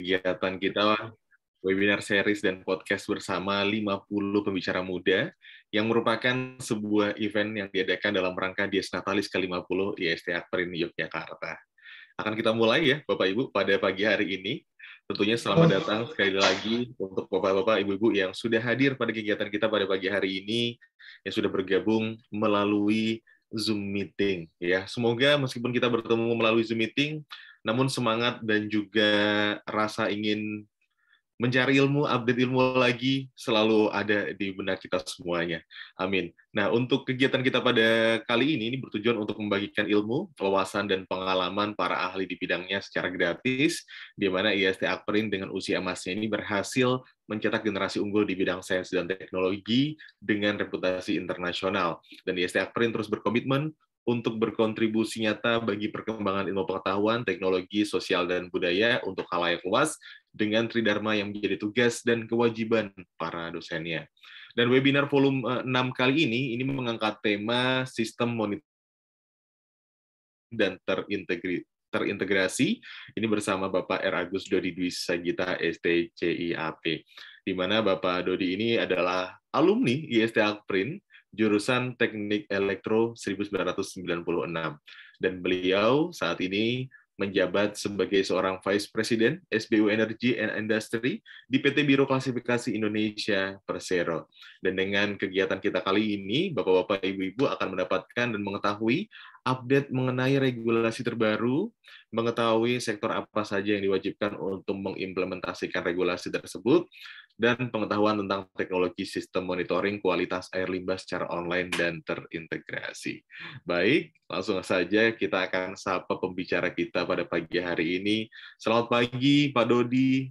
kegiatan kita webinar series dan podcast bersama 50 pembicara muda yang merupakan sebuah event yang diadakan dalam rangka Dies Natalis ke-50 IST Akperin Yogyakarta. Akan kita mulai ya Bapak Ibu pada pagi hari ini. Tentunya selamat datang sekali lagi untuk Bapak-Bapak, Ibu-Ibu yang sudah hadir pada kegiatan kita pada pagi hari ini, yang sudah bergabung melalui Zoom meeting ya. Semoga meskipun kita bertemu melalui Zoom meeting, namun semangat dan juga rasa ingin mencari ilmu, update ilmu lagi selalu ada di benak kita semuanya. Amin. Nah, untuk kegiatan kita pada kali ini bertujuan untuk membagikan ilmu, wawasan, dan pengalaman para ahli di bidangnya secara gratis, di mana IST Akperin dengan usia emasnya ini berhasil mencetak generasi unggul di bidang sains dan teknologi dengan reputasi internasional. Dan IST Akperin terus berkomitmen untuk berkontribusi nyata bagi perkembangan ilmu pengetahuan, teknologi, sosial, dan budaya untuk khalayak luas dengan tridharma yang menjadi tugas dan kewajiban para dosennya. Dan webinar volume 6 kali ini mengangkat tema sistem monitoring dan terintegrasi. Ini bersama Bapak R. Agus Dodi Dwi Sagita, STCIAP. Di mana Bapak Dodi ini adalah alumni IST Akperin, jurusan Teknik Elektro 1996. Dan beliau saat ini menjabat sebagai seorang Vice President SBU Energy and Industry di PT Biro Klasifikasi Indonesia Persero. Dan dengan kegiatan kita kali ini, Bapak-Bapak, Ibu-Ibu akan mendapatkan dan mengetahui update mengenai regulasi terbaru, mengetahui sektor apa saja yang diwajibkan untuk mengimplementasikan regulasi tersebut, dan pengetahuan tentang teknologi sistem monitoring kualitas air limbah secara online dan terintegrasi. Baik, langsung saja kita akan sapa pembicara kita pada pagi hari ini. Selamat pagi, Pak Dodi.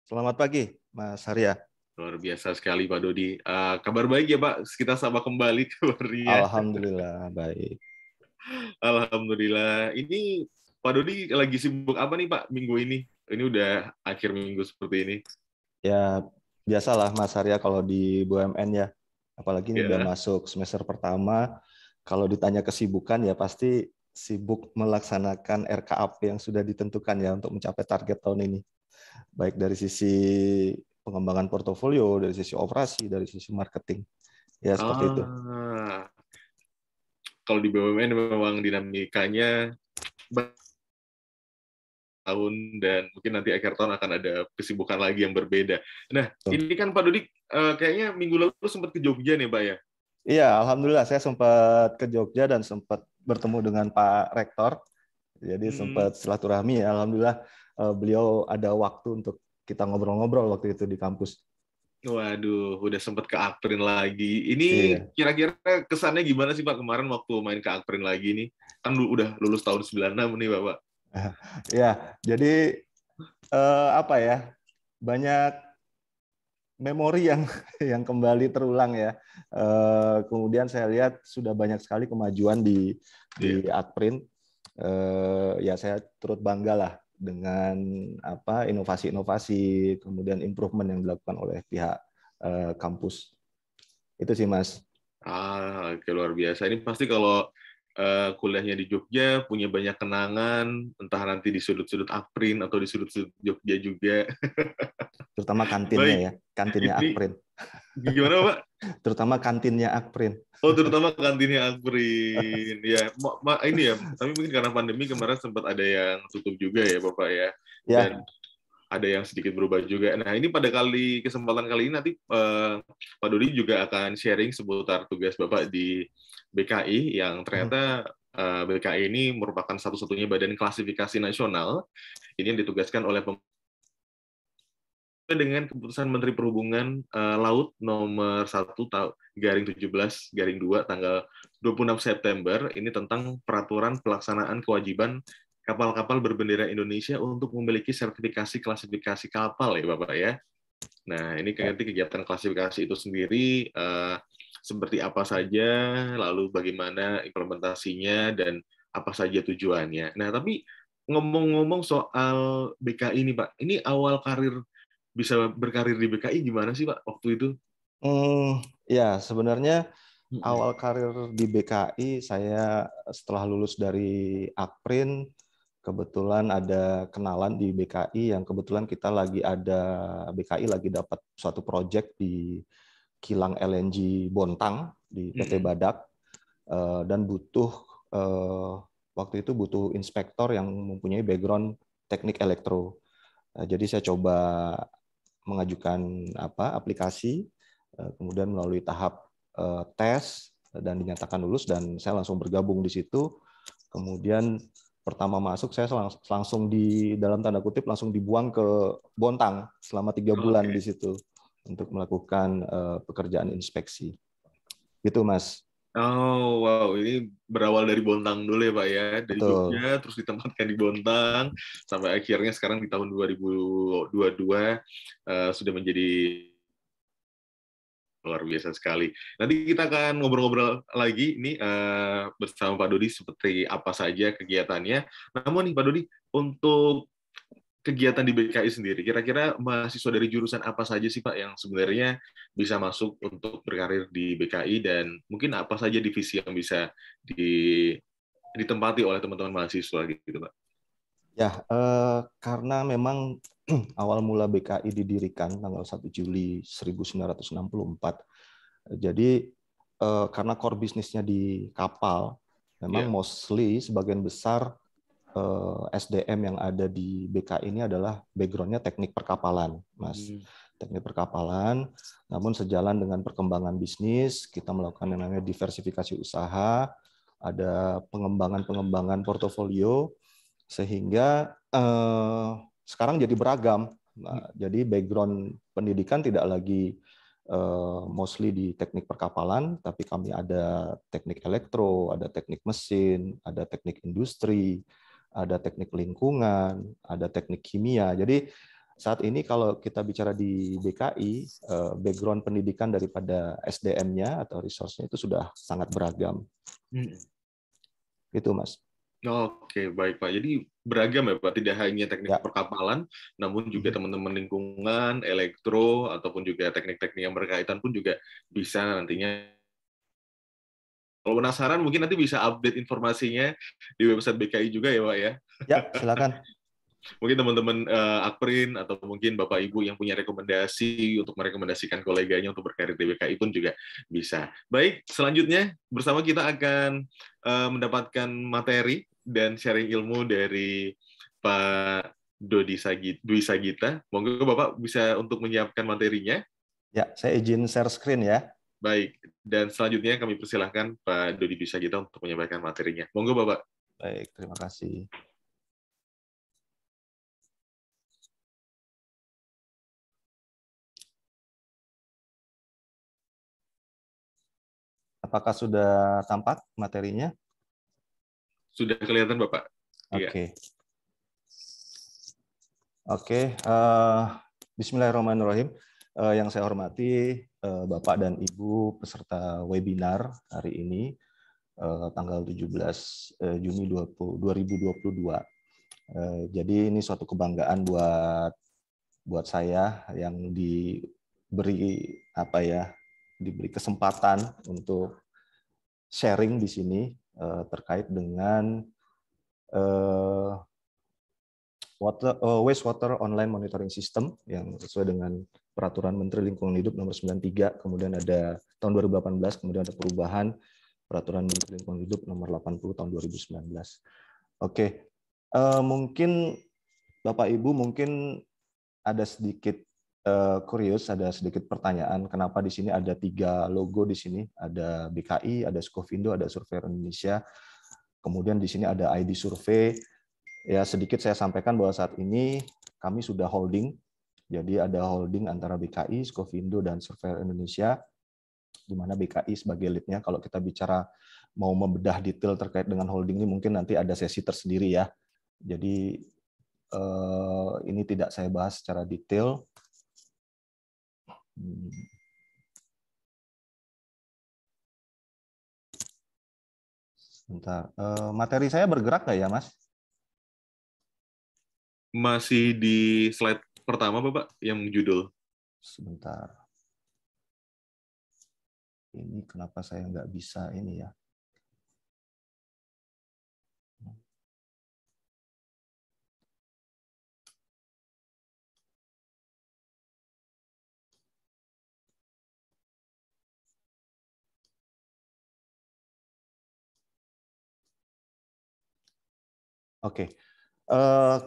Selamat pagi, Mas Arya. Luar biasa sekali, Pak Dodi. Kabar baik ya, Pak? Kita sapa kembali kabarnya. Alhamdulillah, baik. Alhamdulillah. Ini Pak Dodi lagi sibuk apa nih, Pak, minggu ini? Ini udah akhir minggu seperti ini. Ya, biasalah Mas Arya kalau di BUMN ya. Apalagi ini udah Ya. masuk semester pertama. Kalau ditanya kesibukan ya pasti sibuk melaksanakan RKAP yang sudah ditentukan ya untuk mencapai target tahun ini. Baik dari sisi pengembangan portofolio, dari sisi operasi, dari sisi marketing. Ya, seperti itu. Kalau di BUMN memang dinamikanya tahun dan mungkin nanti akhir tahun akan ada kesibukan lagi yang berbeda. Nah, ini kan Pak Dodi kayaknya minggu lalu sempat ke Jogja nih, Pak ya? Iya, alhamdulillah saya sempat ke Jogja dan sempat bertemu dengan Pak Rektor. Jadi sempat silaturahmi. Alhamdulillah beliau ada waktu untuk kita ngobrol-ngobrol waktu itu di kampus. Waduh, udah sempat ke Akperin lagi. Ini kira-kira kesannya gimana sih Pak kemarin waktu main ke Akperin lagi nih? Kan udah lulus tahun 96 nih Bapak. Ya, jadi apa ya? Banyak memori yang kembali terulang ya. Kemudian saya lihat sudah banyak sekali kemajuan di Akperin. Ya saya turut bangga lah dengan apa inovasi-inovasi kemudian improvement yang dilakukan oleh pihak kampus. Itu sih Mas. Oke, luar biasa. Ini pasti kalau kuliahnya di Jogja punya banyak kenangan, entah nanti di sudut-sudut Akperin atau di sudut-sudut Jogja juga. Terutama kantinnya ya, kantinnya Akperin. Gimana Pak? Terutama kantinnya Akperin. Oh, terutama kantinnya Akperin. Ya, ini ya. Tapi mungkin karena pandemi kemarin sempat ada yang tutup juga ya, Bapak ya. Dan ada yang sedikit berubah juga. Nah, ini pada kesempatan kali ini nanti Pak Dodi juga akan sharing seputar tugas Bapak di BKI yang ternyata BKI ini merupakan satu-satunya badan klasifikasi nasional ini yang ditugaskan oleh dengan keputusan Menteri Perhubungan Laut nomor 1/17/2 tanggal 26 September ini tentang peraturan pelaksanaan kewajiban kapal-kapal berbendera Indonesia untuk memiliki sertifikasi klasifikasi kapal ya Bapak ya. Nah, ini kegiatan klasifikasi itu sendiri seperti apa saja, lalu bagaimana implementasinya dan apa saja tujuannya. Nah, tapi ngomong-ngomong soal BKI ini Pak, ini awal bisa berkarir di BKI gimana sih Pak waktu itu? Ya, sebenarnya awal karir di BKI saya setelah lulus dari Akprin kebetulan ada kenalan di BKI yang kebetulan BKI lagi dapat suatu proyek di kilang LNG Bontang di PT Badak, dan waktu itu butuh inspektor yang mempunyai background teknik elektro. Jadi saya coba mengajukan aplikasi, kemudian melalui tahap tes dan dinyatakan lulus, dan saya langsung bergabung di situ. Kemudian pertama masuk saya langsung di dalam tanda kutip langsung dibuang ke Bontang selama 3 bulan di situ untuk melakukan pekerjaan inspeksi. Gitu, Mas. Oh, wow. Ini berawal dari Bontang dulu ya, Pak ya. Dari Betul. Jogja, terus ditempatkan di Bontang, sampai akhirnya sekarang di tahun 2022 sudah menjadi luar biasa sekali. Nanti kita akan ngobrol-ngobrol lagi ini bersama Pak Dodi seperti apa saja kegiatannya. Namun nih Pak Dodi, untuk kegiatan di BKI sendiri, kira-kira mahasiswa dari jurusan apa saja sih Pak yang sebenarnya bisa masuk untuk berkarir di BKI, dan mungkin apa saja divisi yang bisa ditempati oleh teman-teman mahasiswa gitu Pak? Ya, karena memang awal mula BKI didirikan tanggal 1 Juli 1964. Jadi karena core bisnisnya di kapal, memang mostly sebagian besar SDM yang ada di BKI ini adalah background-nya teknik perkapalan, Mas. Teknik perkapalan, namun sejalan dengan perkembangan bisnis, kita melakukan yang namanya diversifikasi usaha, ada pengembangan portofolio, sehingga sekarang jadi beragam. Nah, jadi background pendidikan tidak lagi mostly di teknik perkapalan, tapi kami ada teknik elektro, ada teknik mesin, ada teknik industri, ada teknik lingkungan, ada teknik kimia. Jadi saat ini kalau kita bicara di BKI, background pendidikan daripada SDM-nya atau resource-nya itu sudah sangat beragam. Itu, Mas. Oke, baik Pak. Jadi beragam ya Pak, tidak hanya teknik perkapalan, namun juga teman-teman lingkungan, elektro, ataupun juga teknik-teknik yang berkaitan pun juga bisa nantinya. Kalau penasaran, mungkin nanti bisa update informasinya di website BKI juga ya Pak ya? Ya, silakan. Mungkin teman-teman Akprin atau mungkin Bapak Ibu yang punya rekomendasi untuk merekomendasikan koleganya untuk berkarir di BKI pun juga bisa. Baik, selanjutnya bersama kita akan mendapatkan materi dan sharing ilmu dari Pak Dwi Sagita. Monggo Bapak bisa untuk menyiapkan materinya. Ya, saya izin share screen ya. Baik, dan selanjutnya kami persilahkan Pak Dwi Sagita untuk menyampaikan materinya. Monggo Bapak. Baik, terima kasih. Apakah sudah tampak materinya? Sudah kelihatan Bapak? Oke. Oke, bismillahirrahmanirrahim. Yang saya hormati Bapak dan Ibu peserta webinar hari ini, tanggal 17 Juni 2022. Jadi ini suatu kebanggaan buat saya yang diberi kesempatan untuk sharing di sini terkait dengan wastewater online monitoring system yang sesuai dengan Peraturan Menteri Lingkungan Hidup nomor 93, kemudian ada tahun 2018, kemudian ada perubahan Peraturan Menteri Lingkungan Hidup nomor 80 tahun 2019. Oke, mungkin Bapak Ibu mungkin ada sedikit kurios, ada sedikit pertanyaan kenapa di sini ada 3 logo di sini, ada BKI, ada Skofindo, ada Surveyor Indonesia, kemudian di sini ada ID Survey. Ya, sedikit saya sampaikan bahwa saat ini kami sudah holding, jadi ada holding antara BKI, Skofindo, dan Surveyor Indonesia, di mana BKI sebagai lead-nya. Kalau kita bicara mau membedah detail terkait dengan holding ini, mungkin nanti ada sesi tersendiri ya. Jadi ini tidak saya bahas secara detail. Sebentar, materi saya bergerak nggak ya, Mas? Masih di slide pertama, Bapak, yang judul. Sebentar. Ini kenapa saya nggak bisa ini ya? Oke.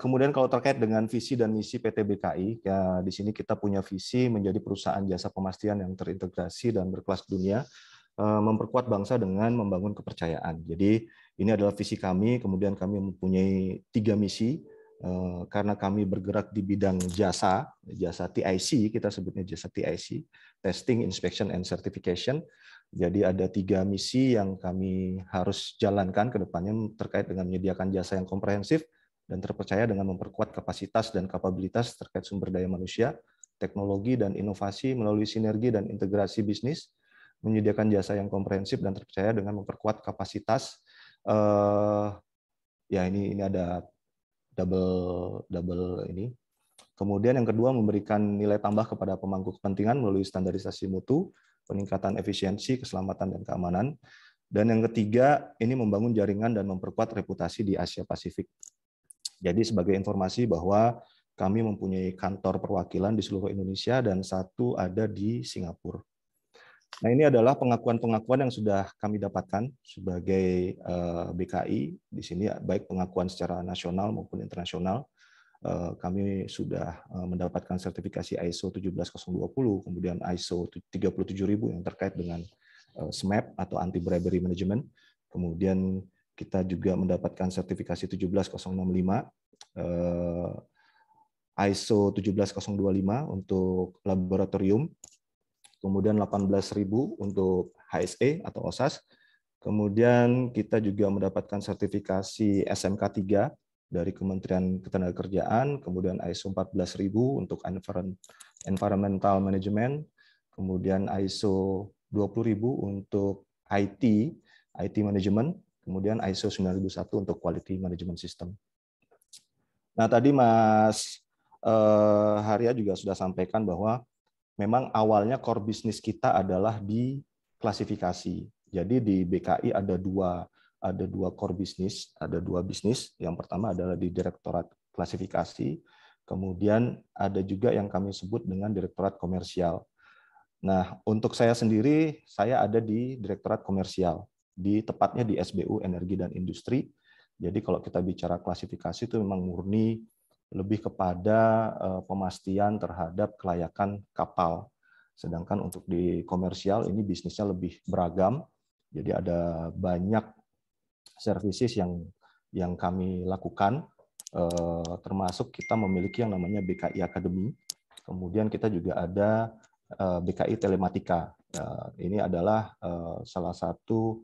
Kemudian kalau terkait dengan visi dan misi PT BKI, ya di sini kita punya visi menjadi perusahaan jasa pemastian yang terintegrasi dan berkelas dunia, memperkuat bangsa dengan membangun kepercayaan. Jadi ini adalah visi kami, kemudian kami mempunyai 3 misi, karena kami bergerak di bidang jasa TIC, kita sebutnya jasa TIC, Testing, Inspection, and Certification. Jadi ada 3 misi yang kami harus jalankan ke depannya terkait dengan menyediakan jasa yang komprehensif dan terpercaya dengan memperkuat kapasitas dan kapabilitas terkait sumber daya manusia, teknologi, dan inovasi melalui sinergi dan integrasi bisnis, menyediakan jasa yang komprehensif dan terpercaya dengan memperkuat kapasitas. Ya ini ada double ini. Kemudian yang kedua, memberikan nilai tambah kepada pemangku kepentingan melalui standarisasi mutu, peningkatan efisiensi, keselamatan, dan keamanan. Dan yang ketiga, ini membangun jaringan dan memperkuat reputasi di Asia Pasifik. Jadi sebagai informasi bahwa kami mempunyai kantor perwakilan di seluruh Indonesia dan 1 ada di Singapura. Nah, ini adalah pengakuan-pengakuan yang sudah kami dapatkan sebagai BKI di sini, baik pengakuan secara nasional maupun internasional. Kami sudah mendapatkan sertifikasi ISO 17020, kemudian ISO 37000 yang terkait dengan SMAP atau Anti Bribery Management. Kemudian kita juga mendapatkan sertifikasi 17065, ISO 17025 untuk laboratorium, kemudian 18.000 untuk HSE atau OSAS. Kemudian kita juga mendapatkan sertifikasi SMK 3 dari Kementerian Ketenagakerjaan, kemudian ISO 14.000 untuk Environmental Management, kemudian ISO 20.000 untuk IT Management, kemudian ISO 9001 untuk Quality Management System. Nah, tadi Mas Harya juga sudah sampaikan bahwa memang awalnya core bisnis kita adalah di klasifikasi. Jadi di BKI ada dua core bisnis, ada 2 bisnis. Yang pertama adalah di Direktorat Klasifikasi, kemudian ada juga yang kami sebut dengan Direktorat Komersial. Nah, untuk saya sendiri, saya ada di Direktorat Komersial, tepatnya di SBU Energi dan Industri. Jadi kalau kita bicara klasifikasi itu memang murni lebih kepada pemastian terhadap kelayakan kapal. Sedangkan untuk di komersial ini bisnisnya lebih beragam. Jadi ada banyak services yang kami lakukan, termasuk kita memiliki yang namanya BKI Academy. Kemudian kita juga ada BKI Telematika. Ini adalah salah satu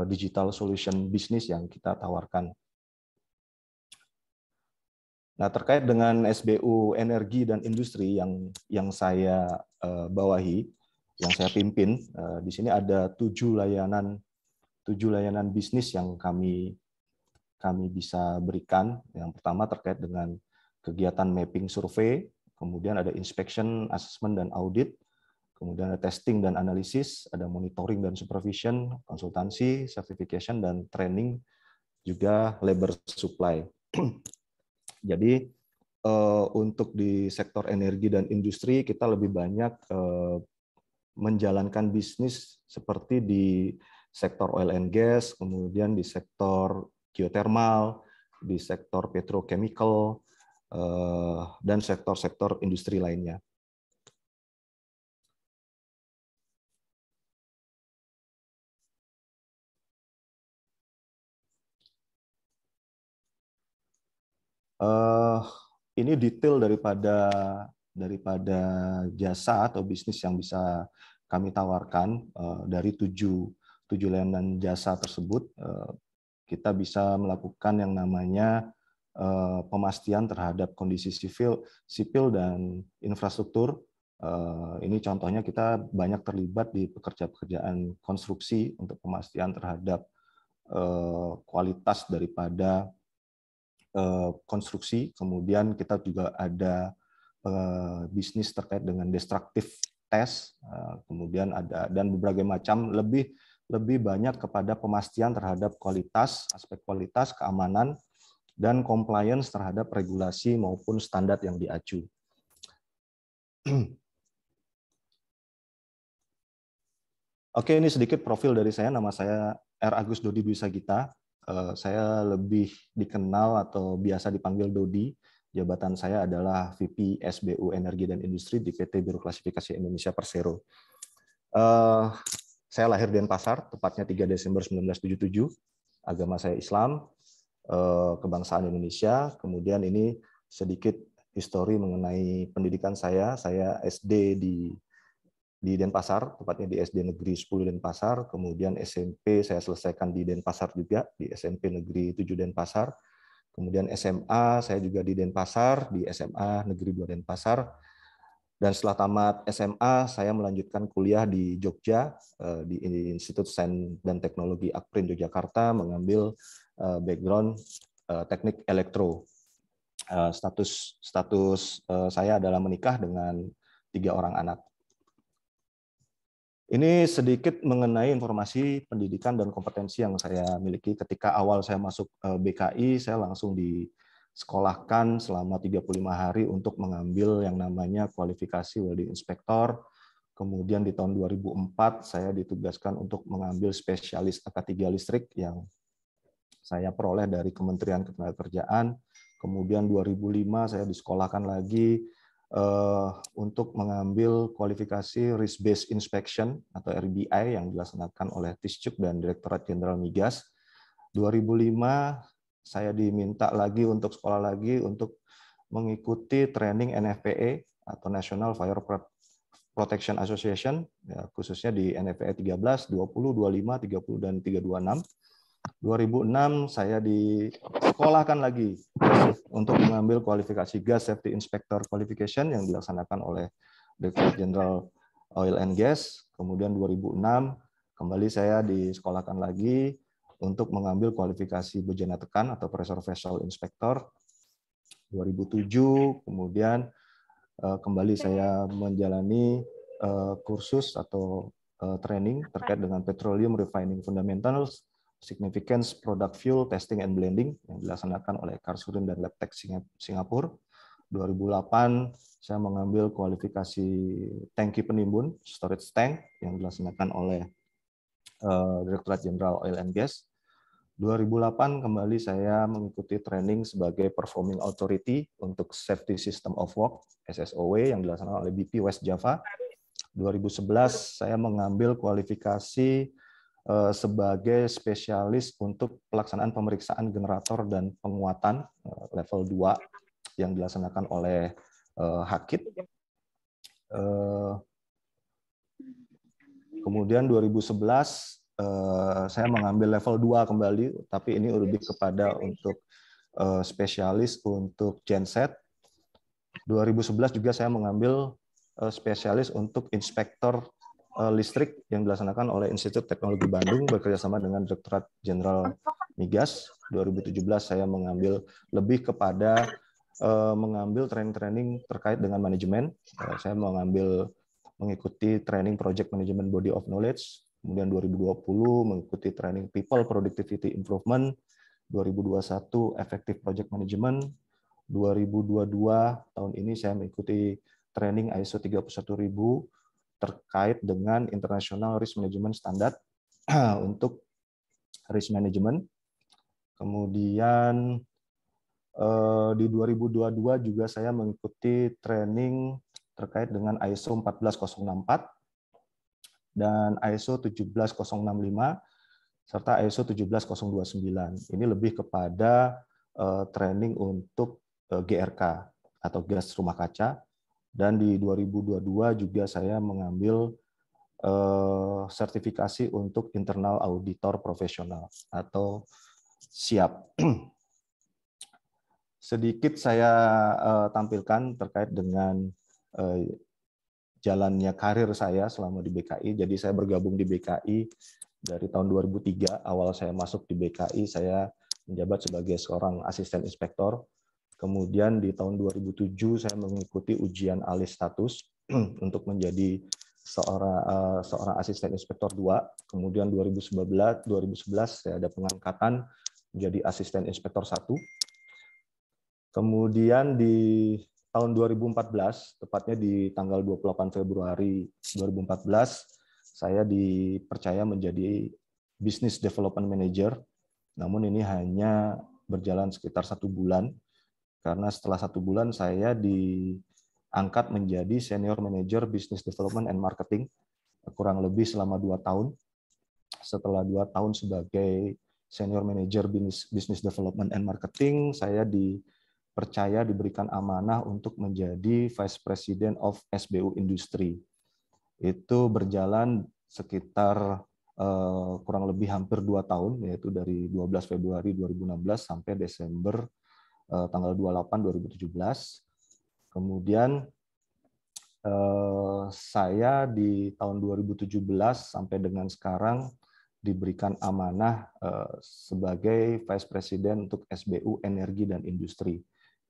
digital solution bisnis yang kita tawarkan. Nah, terkait dengan SBU Energi dan Industri yang saya bawahi, yang saya pimpin, di sini ada 7 layanan bisnis yang kami bisa berikan. Yang pertama terkait dengan kegiatan mapping survei, kemudian ada inspection, assessment, dan audit, kemudian ada testing dan analisis, ada monitoring dan supervision, konsultansi, certification, dan training, juga labor supply. Jadi untuk di sektor energi dan industri kita lebih banyak menjalankan bisnis seperti di sektor oil and gas, kemudian di sektor geothermal, di sektor petrochemical, dan sektor-sektor industri lainnya. Ini detail daripada jasa atau bisnis yang bisa kami tawarkan. Dari 7 layanan jasa tersebut, kita bisa melakukan yang namanya pemastian terhadap kondisi sipil dan infrastruktur. Ini contohnya kita banyak terlibat di pekerjaan konstruksi untuk pemastian terhadap kualitas daripada konstruksi. Kemudian kita juga ada bisnis terkait dengan destructive test, kemudian ada dan berbagai macam, lebih banyak kepada pemastian terhadap kualitas, aspek kualitas, keamanan, dan compliance terhadap regulasi maupun standar yang diacu. Oke, ini sedikit profil dari saya. Nama saya R. Agus Dodi Dwi Sagita. Saya lebih dikenal atau biasa dipanggil Dodi. Jabatan saya adalah VP SBU Energi dan Industri di PT Biro Klasifikasi Indonesia Persero. Saya lahir di Denpasar, tepatnya 3 Desember 1977. Agama saya Islam, kebangsaan Indonesia. Kemudian ini sedikit histori mengenai pendidikan saya. Saya SD di Denpasar, tepatnya di SD Negeri 10 Denpasar. Kemudian SMP saya selesaikan di Denpasar juga, di SMP Negeri 7 Denpasar. Kemudian SMA saya juga di Denpasar, di SMA Negeri 2 Denpasar. Dan setelah tamat SMA, saya melanjutkan kuliah di Jogja, di Institut Sains dan Teknologi Akprin Yogyakarta, mengambil background teknik elektro. Status saya adalah menikah dengan 3 orang anak. Ini sedikit mengenai informasi pendidikan dan kompetensi yang saya miliki. Ketika awal saya masuk BKI, saya langsung disekolahkan selama 35 hari untuk mengambil yang namanya kualifikasi welding inspector. Kemudian di tahun 2004 saya ditugaskan untuk mengambil spesialis AK3 listrik yang saya peroleh dari Kementerian Ketenagakerjaan. Kemudian 2005 saya disekolahkan lagi untuk mengambil kualifikasi Risk Based Inspection atau RBI yang dilaksanakan oleh Tiscuk dan Direktorat Jenderal Migas. 2005 saya diminta lagi untuk sekolah lagi untuk mengikuti training NFPA atau National Fire Protection Association, ya, khususnya di NFPA 13, 20, 25, 30, dan 326. 2006 saya disekolahkan lagi untuk mengambil kualifikasi Gas Safety Inspector Qualification yang dilaksanakan oleh Direktorat Jenderal Oil and Gas. Kemudian 2006 kembali saya disekolahkan lagi untuk mengambil kualifikasi bejana tekan atau Pressure Vessel Inspector. 2007 kemudian kembali saya menjalani kursus atau training terkait dengan Petroleum Refining Fundamentals, Significance Product Fuel Testing and Blending yang dilaksanakan oleh Karsurin dan Labtech Singapura. 2008 saya mengambil kualifikasi tangki penimbun storage tank yang dilaksanakan oleh Direktorat Jenderal Oil and Gas. 2008 kembali saya mengikuti training sebagai Performing Authority untuk Safety System of Work SSOW yang dilaksanakan oleh BP West Java. 2011 saya mengambil kualifikasi sebagai spesialis untuk pelaksanaan pemeriksaan generator dan penguatan level 2 yang dilaksanakan oleh Hakit. Kemudian 2011 saya mengambil level 2 kembali, tapi ini lebih kepada untuk spesialis untuk genset. 2011 juga saya mengambil spesialis untuk inspektor listrik yang dilaksanakan oleh Institut Teknologi Bandung bekerjasama dengan Direktorat Jenderal Migas. 2017 saya mengambil lebih kepada mengambil training-training terkait dengan manajemen. Saya mengikuti training Project Management Body of Knowledge. Kemudian 2020 mengikuti training People Productivity Improvement. 2021 Effective Project Management. 2022 tahun ini saya mengikuti training ISO 31000 terkait dengan International Risk Management Standard untuk risk management. Kemudian di 2022 juga saya mengikuti training terkait dengan ISO 14064 dan ISO 17065 serta ISO 17029. Ini lebih kepada training untuk GRK atau gas rumah kaca. Dan di 2022 juga saya mengambil sertifikasi untuk internal auditor profesional atau SIAP. Sedikit saya tampilkan terkait dengan jalannya karir saya selama di BKI. Jadi saya bergabung di BKI dari tahun 2003. Awal saya masuk di BKI, saya menjabat sebagai seorang asisten inspektor. Kemudian di tahun 2007 saya mengikuti ujian alih status untuk menjadi seorang asisten inspektor 2. Kemudian 2011 saya ada pengangkatan menjadi asisten inspektor 1. Kemudian di tahun 2014, tepatnya di tanggal 28 Februari 2014, saya dipercaya menjadi Business Development Manager namun ini hanya berjalan sekitar 1 bulan, karena setelah 1 bulan saya diangkat menjadi Senior Manager Business Development and Marketing, kurang lebih selama 2 tahun. Setelah 2 tahun sebagai Senior Manager Business Development and Marketing, saya dipercaya, diberikan amanah untuk menjadi Vice President of SBU Industri. Itu berjalan sekitar kurang lebih hampir 2 tahun, yaitu dari 12 Februari 2016 sampai Desember tanggal 28 2017. Kemudian saya di tahun 2017 sampai dengan sekarang diberikan amanah sebagai Vice President untuk SBU Energi dan Industri.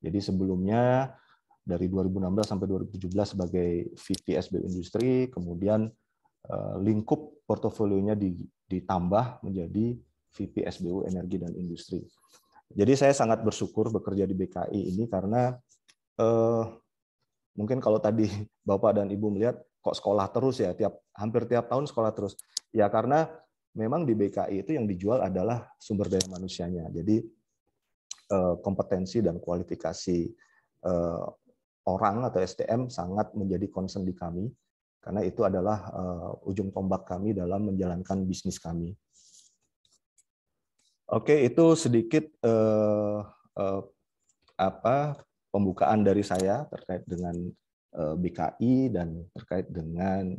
Jadi sebelumnya dari 2016 sampai 2017 sebagai VP SBU Industri, kemudian lingkup portofolionya ditambah menjadi VP SBU Energi dan Industri. Jadi saya sangat bersyukur bekerja di BKI ini karena mungkin kalau tadi Bapak dan Ibu melihat kok sekolah terus ya, hampir tiap tahun sekolah terus. Ya karena memang di BKI itu yang dijual adalah sumber daya manusianya. Jadi kompetensi dan kualifikasi orang atau SDM sangat menjadi concern di kami. Karena itu adalah ujung tombak kami dalam menjalankan bisnis kami. Oke, itu sedikit pembukaan dari saya terkait dengan BKI dan terkait dengan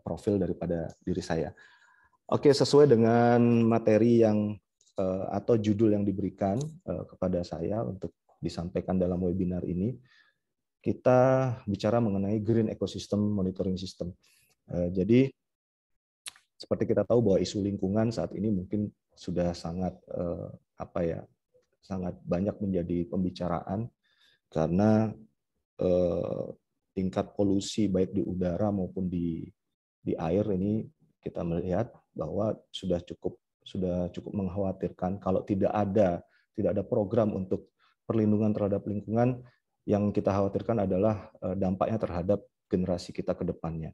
profil daripada diri saya. Oke, sesuai dengan materi yang atau judul yang diberikan kepada saya untuk disampaikan dalam webinar ini, kita bicara mengenai Green Ecosystem Monitoring System. Jadi seperti kita tahu bahwa isu lingkungan saat ini mungkin sudah sangat sangat banyak menjadi pembicaraan karena tingkat polusi baik di udara maupun di air ini kita melihat bahwa sudah cukup mengkhawatirkan kalau tidak ada program untuk perlindungan terhadap lingkungan. Yang kita khawatirkan adalah dampaknya terhadap generasi kita ke depannya.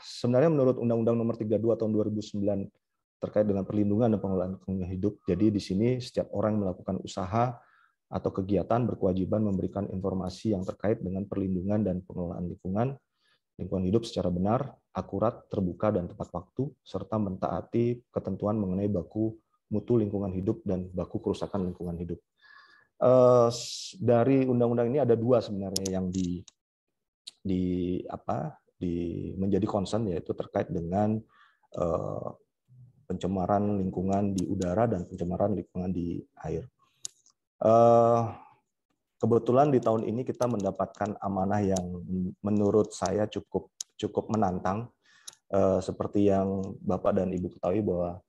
Sebenarnya menurut Undang-Undang Nomor 32 Tahun 2009 terkait dengan perlindungan dan pengelolaan lingkungan hidup, jadi di sini setiap orang yang melakukan usaha atau kegiatan berkewajiban memberikan informasi yang terkait dengan perlindungan dan pengelolaan lingkungan hidup secara benar, akurat, terbuka, dan tepat waktu, serta mentaati ketentuan mengenai baku mutu lingkungan hidup dan baku kerusakan lingkungan hidup. Dari undang-undang ini ada 2 sebenarnya yang menjadi concern, yaitu terkait dengan pencemaran lingkungan di udara dan pencemaran lingkungan di air. Kebetulan di tahun ini kita mendapatkan amanah yang menurut saya cukup menantang, seperti yang Bapak dan Ibu ketahui bahwa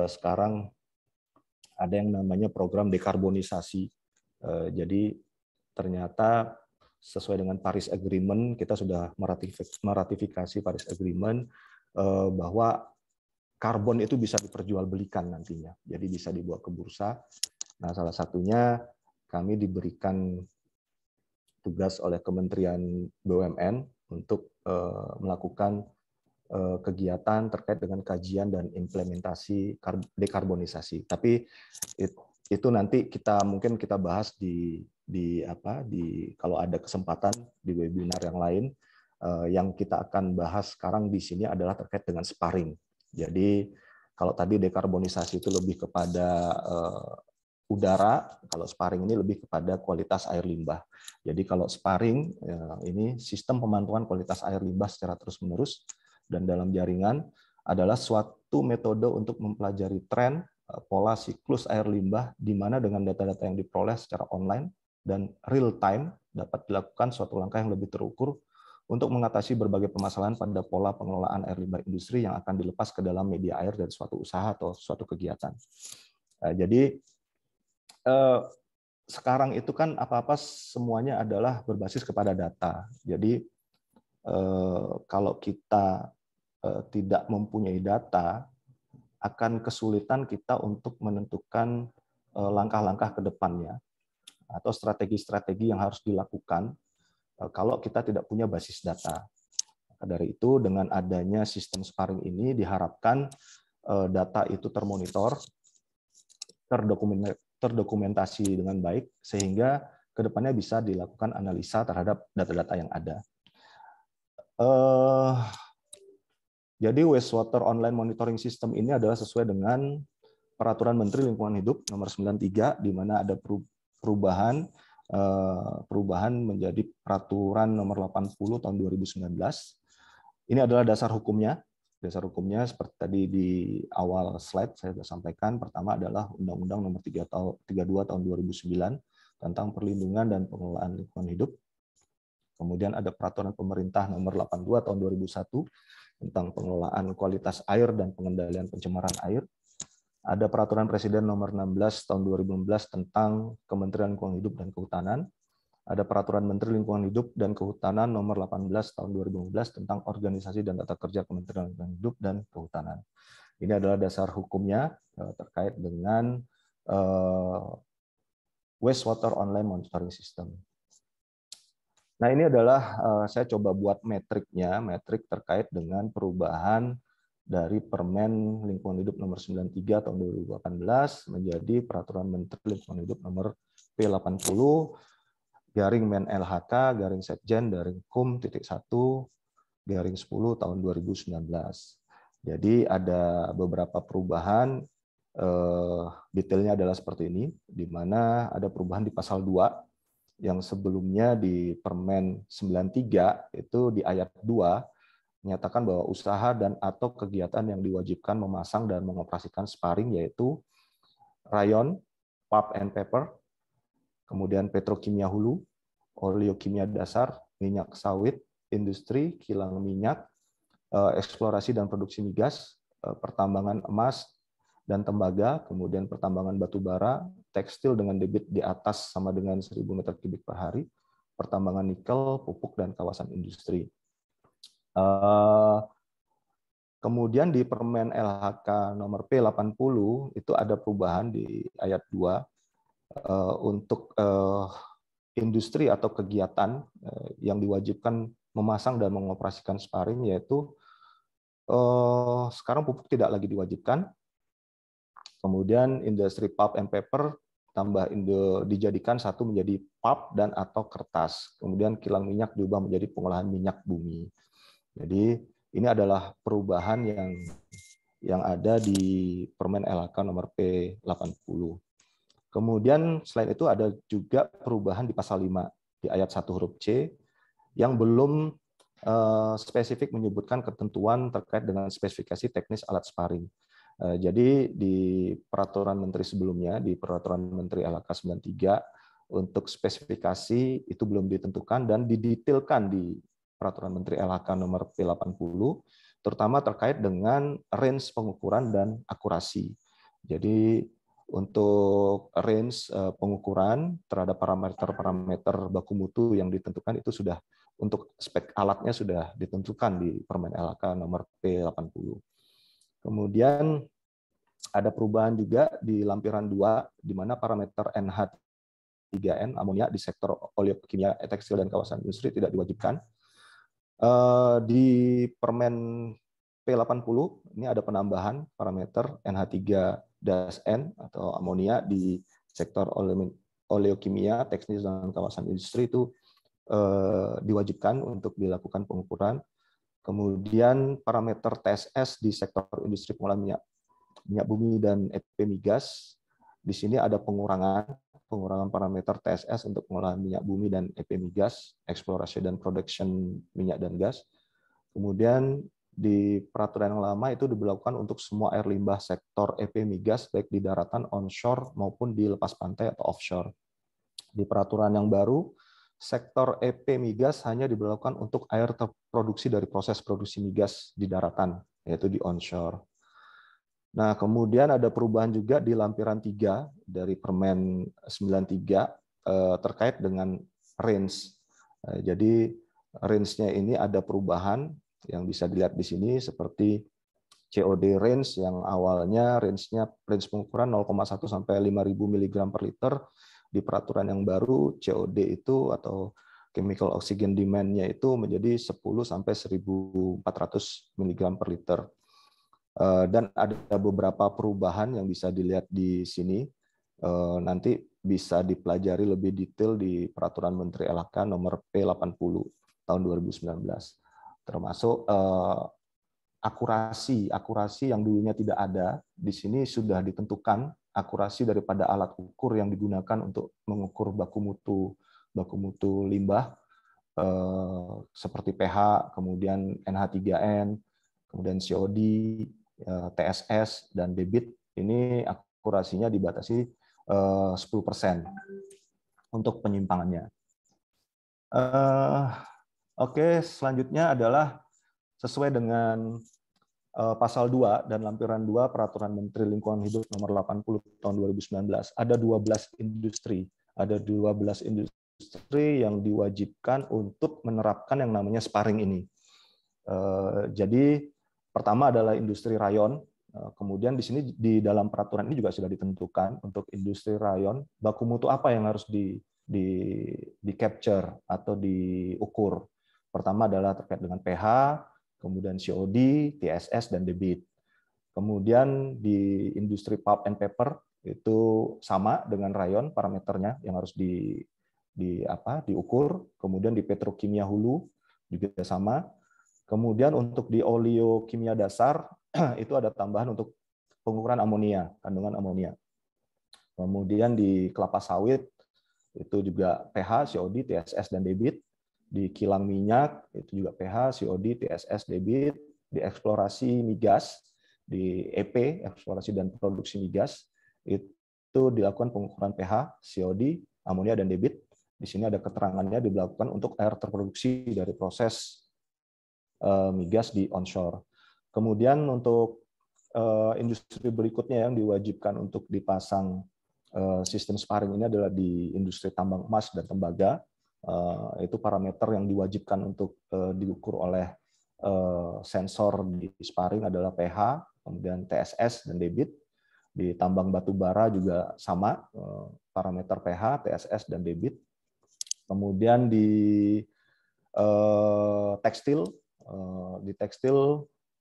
sekarang ada yang namanya program dekarbonisasi. Jadi ternyata sesuai dengan Paris Agreement, kita sudah meratifikasi Paris Agreement bahwa karbon itu bisa diperjualbelikan nantinya. Jadi bisa dibawa ke bursa. Nah, salah satunya kami diberikan tugas oleh Kementerian BUMN untuk melakukan kegiatan terkait dengan kajian dan implementasi dekarbonisasi. Tapi itu nanti mungkin kita bahas kalau ada kesempatan di webinar yang lain. Yang kita akan bahas sekarang di sini adalah terkait dengan sparring. Jadi kalau tadi dekarbonisasi itu lebih kepada udara, kalau sparring ini lebih kepada kualitas air limbah. Jadi kalau sparring ini sistem pemantauan kualitas air limbah secara terus-menerus dan dalam jaringan adalah suatu metode untuk mempelajari tren, pola siklus air limbah, di mana dengan data-data yang diperoleh secara online dan real time dapat dilakukan suatu langkah yang lebih terukur untuk mengatasi berbagai permasalahan pada pola pengelolaan air limbah industri yang akan dilepas ke dalam media air dari suatu usaha atau suatu kegiatan. Jadi sekarang itu kan apa-apa semuanya adalah berbasis kepada data. Jadi kalau kita tidak mempunyai data, akan kesulitan kita untuk menentukan langkah-langkah ke depannya atau strategi-strategi yang harus dilakukan kalau kita tidak punya basis data. Dari itu, dengan adanya sistem sparring ini diharapkan data itu termonitor, terdokumentasi dengan baik, sehingga kedepannya bisa dilakukan analisa terhadap data-data yang ada. Jadi wastewater online monitoring system ini adalah sesuai dengan Peraturan Menteri Lingkungan Hidup nomor 93, di mana ada perubahan menjadi Peraturan nomor 80 tahun 2019. Ini adalah dasar hukumnya. Dasar hukumnya seperti tadi di awal slide saya sudah sampaikan. Pertama adalah Undang-Undang nomor 32 tahun 2009 tentang perlindungan dan pengelolaan lingkungan hidup. Kemudian ada Peraturan Pemerintah nomor 82 tahun 2001 tentang pengelolaan kualitas air dan pengendalian pencemaran air. Ada Peraturan Presiden nomor 16 tahun 2016 tentang Kementerian Lingkungan Hidup dan Kehutanan. Ada Peraturan Menteri Lingkungan Hidup dan Kehutanan nomor 18 tahun 2015 tentang organisasi dan tata kerja Kementerian Lingkungan Hidup dan Kehutanan. Ini adalah dasar hukumnya terkait dengan wastewater online monitoring system. Nah, ini adalah saya coba buat metriknya, metrik terkait dengan perubahan dari Permen Lingkungan Hidup nomor 93 tahun 2018 menjadi Peraturan Menteri Lingkungan Hidup nomor P80 garing Men LHK garing Setjen garing Kum .1 garing 10 tahun 2019. Jadi ada beberapa perubahan, detailnya adalah seperti ini, di mana ada perubahan di pasal 2 yang sebelumnya di Permen 93 itu di ayat 2 menyatakan bahwa usaha dan atau kegiatan yang diwajibkan memasang dan mengoperasikan sparing yaitu rayon, pulp and paper, kemudian petrokimia hulu, oleokimia dasar, minyak sawit, industri, kilang minyak, eksplorasi dan produksi migas, pertambangan emas dan tembaga, kemudian pertambangan batu bara, tekstil dengan debit di atas sama dengan 1.000 meter kubik per hari, pertambangan nikel, pupuk, dan kawasan industri. Kemudian di Permen LHK nomor P80 itu ada perubahan di ayat 2 untuk industri atau kegiatan yang diwajibkan memasang dan mengoperasikan sparing, yaitu sekarang pupuk tidak lagi diwajibkan. Kemudian industri pulp and paper dijadikan satu menjadi pulp dan atau kertas. Kemudian kilang minyak diubah menjadi pengolahan minyak bumi. Jadi ini adalah perubahan yang ada di Permen LHK nomor P80. Kemudian selain itu ada juga perubahan di pasal 5 di ayat 1 huruf C yang belum spesifik menyebutkan ketentuan terkait dengan spesifikasi teknis alat sparing. Jadi di peraturan menteri sebelumnya, di peraturan menteri LHK 93, untuk spesifikasi itu belum ditentukan dan didetailkan di peraturan menteri LHK nomor P80, terutama terkait dengan range pengukuran dan akurasi. Jadi untuk range pengukuran terhadap parameter baku mutu yang ditentukan itu sudah, untuk spek alatnya sudah ditentukan di Permen LHK nomor P80. Kemudian ada perubahan juga di lampiran 2, di mana parameter NH3N, amonia di sektor oleokimia, tekstil, dan kawasan industri tidak diwajibkan. Di Permen P80, ini ada penambahan parameter NH3-N atau amonia di sektor oleokimia, tekstil, dan kawasan industri itu diwajibkan untuk dilakukan pengukuran. Kemudian parameter TSS di sektor industri pengolahan minyak bumi dan EP migas. Di sini ada pengurangan parameter TSS untuk pengolahan minyak bumi dan EP migas, eksplorasi dan production minyak dan gas. Kemudian di peraturan yang lama itu diberlakukan untuk semua air limbah sektor EP migas baik di daratan onshore maupun di lepas pantai atau offshore. Di peraturan yang baru, sektor EP migas hanya diberlakukan untuk air terproduksi dari proses produksi migas di daratan, yaitu di onshore. Nah, kemudian ada perubahan juga di lampiran 3 dari Permen 93 terkait dengan range. Jadi range-nya ini ada perubahan yang bisa dilihat di sini seperti COD range yang awalnya range pengukuran 0,1 sampai 5.000 mg per liter. Di peraturan yang baru COD itu atau chemical oxygen demand-nya itu menjadi 10 sampai 1.400 mg per liter. Dan ada beberapa perubahan yang bisa dilihat di sini. Nanti bisa dipelajari lebih detail di Peraturan Menteri LHK nomor P80 tahun 2019. Termasuk akurasi yang dulunya tidak ada, di sini sudah ditentukan akurasi daripada alat ukur yang digunakan untuk mengukur baku mutu limbah, seperti pH, kemudian NH3N, kemudian COD, TSS, dan debit. Ini akurasinya dibatasi 10% untuk penyimpangannya. Oke, selanjutnya adalah sesuai dengan pasal 2 dan lampiran 2 Peraturan Menteri Lingkungan Hidup nomor 80 tahun 2019. Ada 12 industri. Ada 12 industri yang diwajibkan untuk menerapkan yang namanya sparring ini. Jadi pertama adalah industri rayon. Kemudian di sini di dalam peraturan ini juga sudah ditentukan untuk industri rayon baku mutu apa yang harus di capture atau diukur. Pertama adalah terkait dengan pH, kemudian COD, TSS, dan debit. Kemudian di industri pulp and paper itu sama dengan rayon parameternya yang harus diukur. Kemudian di petrokimia hulu juga sama. Kemudian untuk di oleokimia dasar itu ada tambahan untuk pengukuran amonia, kandungan amonia. Kemudian di kelapa sawit itu juga pH, COD, TSS, dan debit. Di kilang minyak itu juga pH, COD, TSS, debit. Di eksplorasi migas, di EP, eksplorasi dan produksi migas, itu dilakukan pengukuran pH, COD, amonia, dan debit. Di sini ada keterangannya dilakukan untuk air terproduksi dari proses migas di onshore. Kemudian untuk industri berikutnya yang diwajibkan untuk dipasang sistem sparring ini adalah di industri tambang emas dan tembaga. Itu parameter yang diwajibkan untuk diukur oleh sensor di sparring adalah pH, kemudian TSS dan debit. Di tambang batu bara juga sama, parameter pH, TSS, dan debit. Kemudian di tekstil,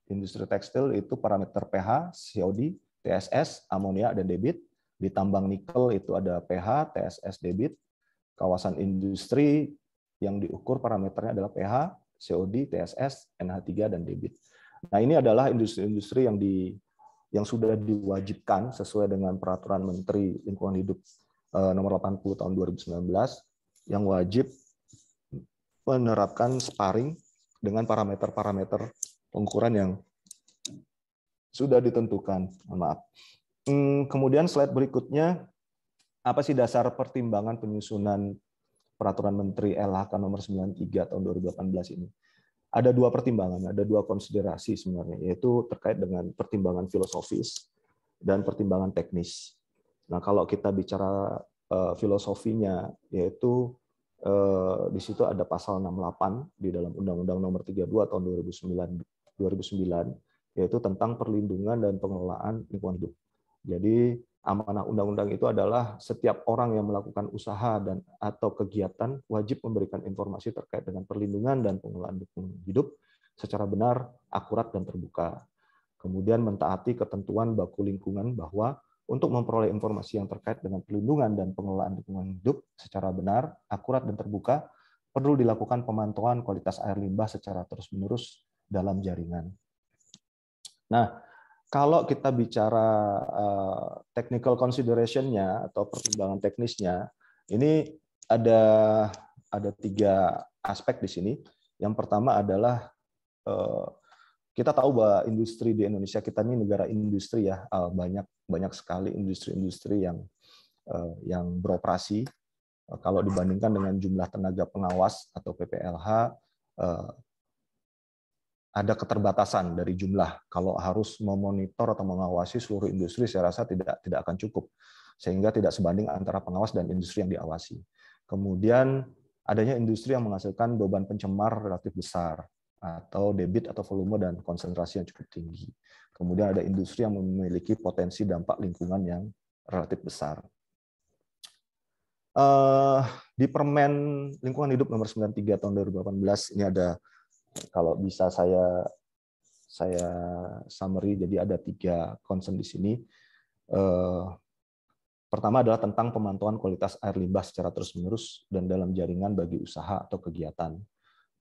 industri tekstil itu parameter pH, COD, TSS, amonia, dan debit. Di tambang nikel itu ada pH, TSS, debit. Kawasan industri yang diukur parameternya adalah pH, COD, TSS, NH3, dan debit. Nah, ini adalah industri-industri yang sudah diwajibkan sesuai dengan Peraturan Menteri Lingkungan Hidup nomor 80 tahun 2019 yang wajib menerapkan sparring dengan parameter-parameter pengukuran yang sudah ditentukan. Maaf. Kemudian slide berikutnya, apa sih dasar pertimbangan penyusunan Peraturan Menteri LHK nomor 93 tahun 2018 ini? Ada dua pertimbangan, ada dua konsiderasi sebenarnya, yaitu terkait dengan pertimbangan filosofis dan pertimbangan teknis. Nah, kalau kita bicara filosofinya, yaitu di situ ada pasal 68 di dalam Undang-Undang nomor 32 tahun 2009, yaitu tentang perlindungan dan pengelolaan lingkungan hidup. Jadi amanah undang-undang itu adalah setiap orang yang melakukan usaha dan atau kegiatan wajib memberikan informasi terkait dengan perlindungan dan pengelolaan lingkungan hidup secara benar, akurat, dan terbuka. Kemudian mentaati ketentuan baku lingkungan bahwa untuk memperoleh informasi yang terkait dengan perlindungan dan pengelolaan lingkungan hidup secara benar, akurat, dan terbuka, perlu dilakukan pemantauan kualitas air limbah secara terus-menerus dalam jaringan. Nah, kalau kita bicara technical consideration-nya atau pertimbangan teknisnya, ini ada 3 aspek di sini. Yang pertama adalah kita tahu bahwa industri di Indonesia kita ini negara industri ya, banyak sekali industri-industri yang beroperasi. Kalau dibandingkan dengan jumlah tenaga pengawas atau PPLH, ada keterbatasan dari jumlah. Kalau harus memonitor atau mengawasi seluruh industri, saya rasa tidak akan cukup, sehingga tidak sebanding antara pengawas dan industri yang diawasi. Kemudian adanya industri yang menghasilkan beban pencemar relatif besar, atau debit atau volume dan konsentrasi yang cukup tinggi. Kemudian ada industri yang memiliki potensi dampak lingkungan yang relatif besar. Di Permen Lingkungan Hidup nomor 93 tahun 2018 ini ada, kalau bisa saya saya summary, jadi ada 3 concern di sini. Pertama adalah tentang pemantauan kualitas air limbah secara terus-menerus dan dalam jaringan bagi usaha atau kegiatan.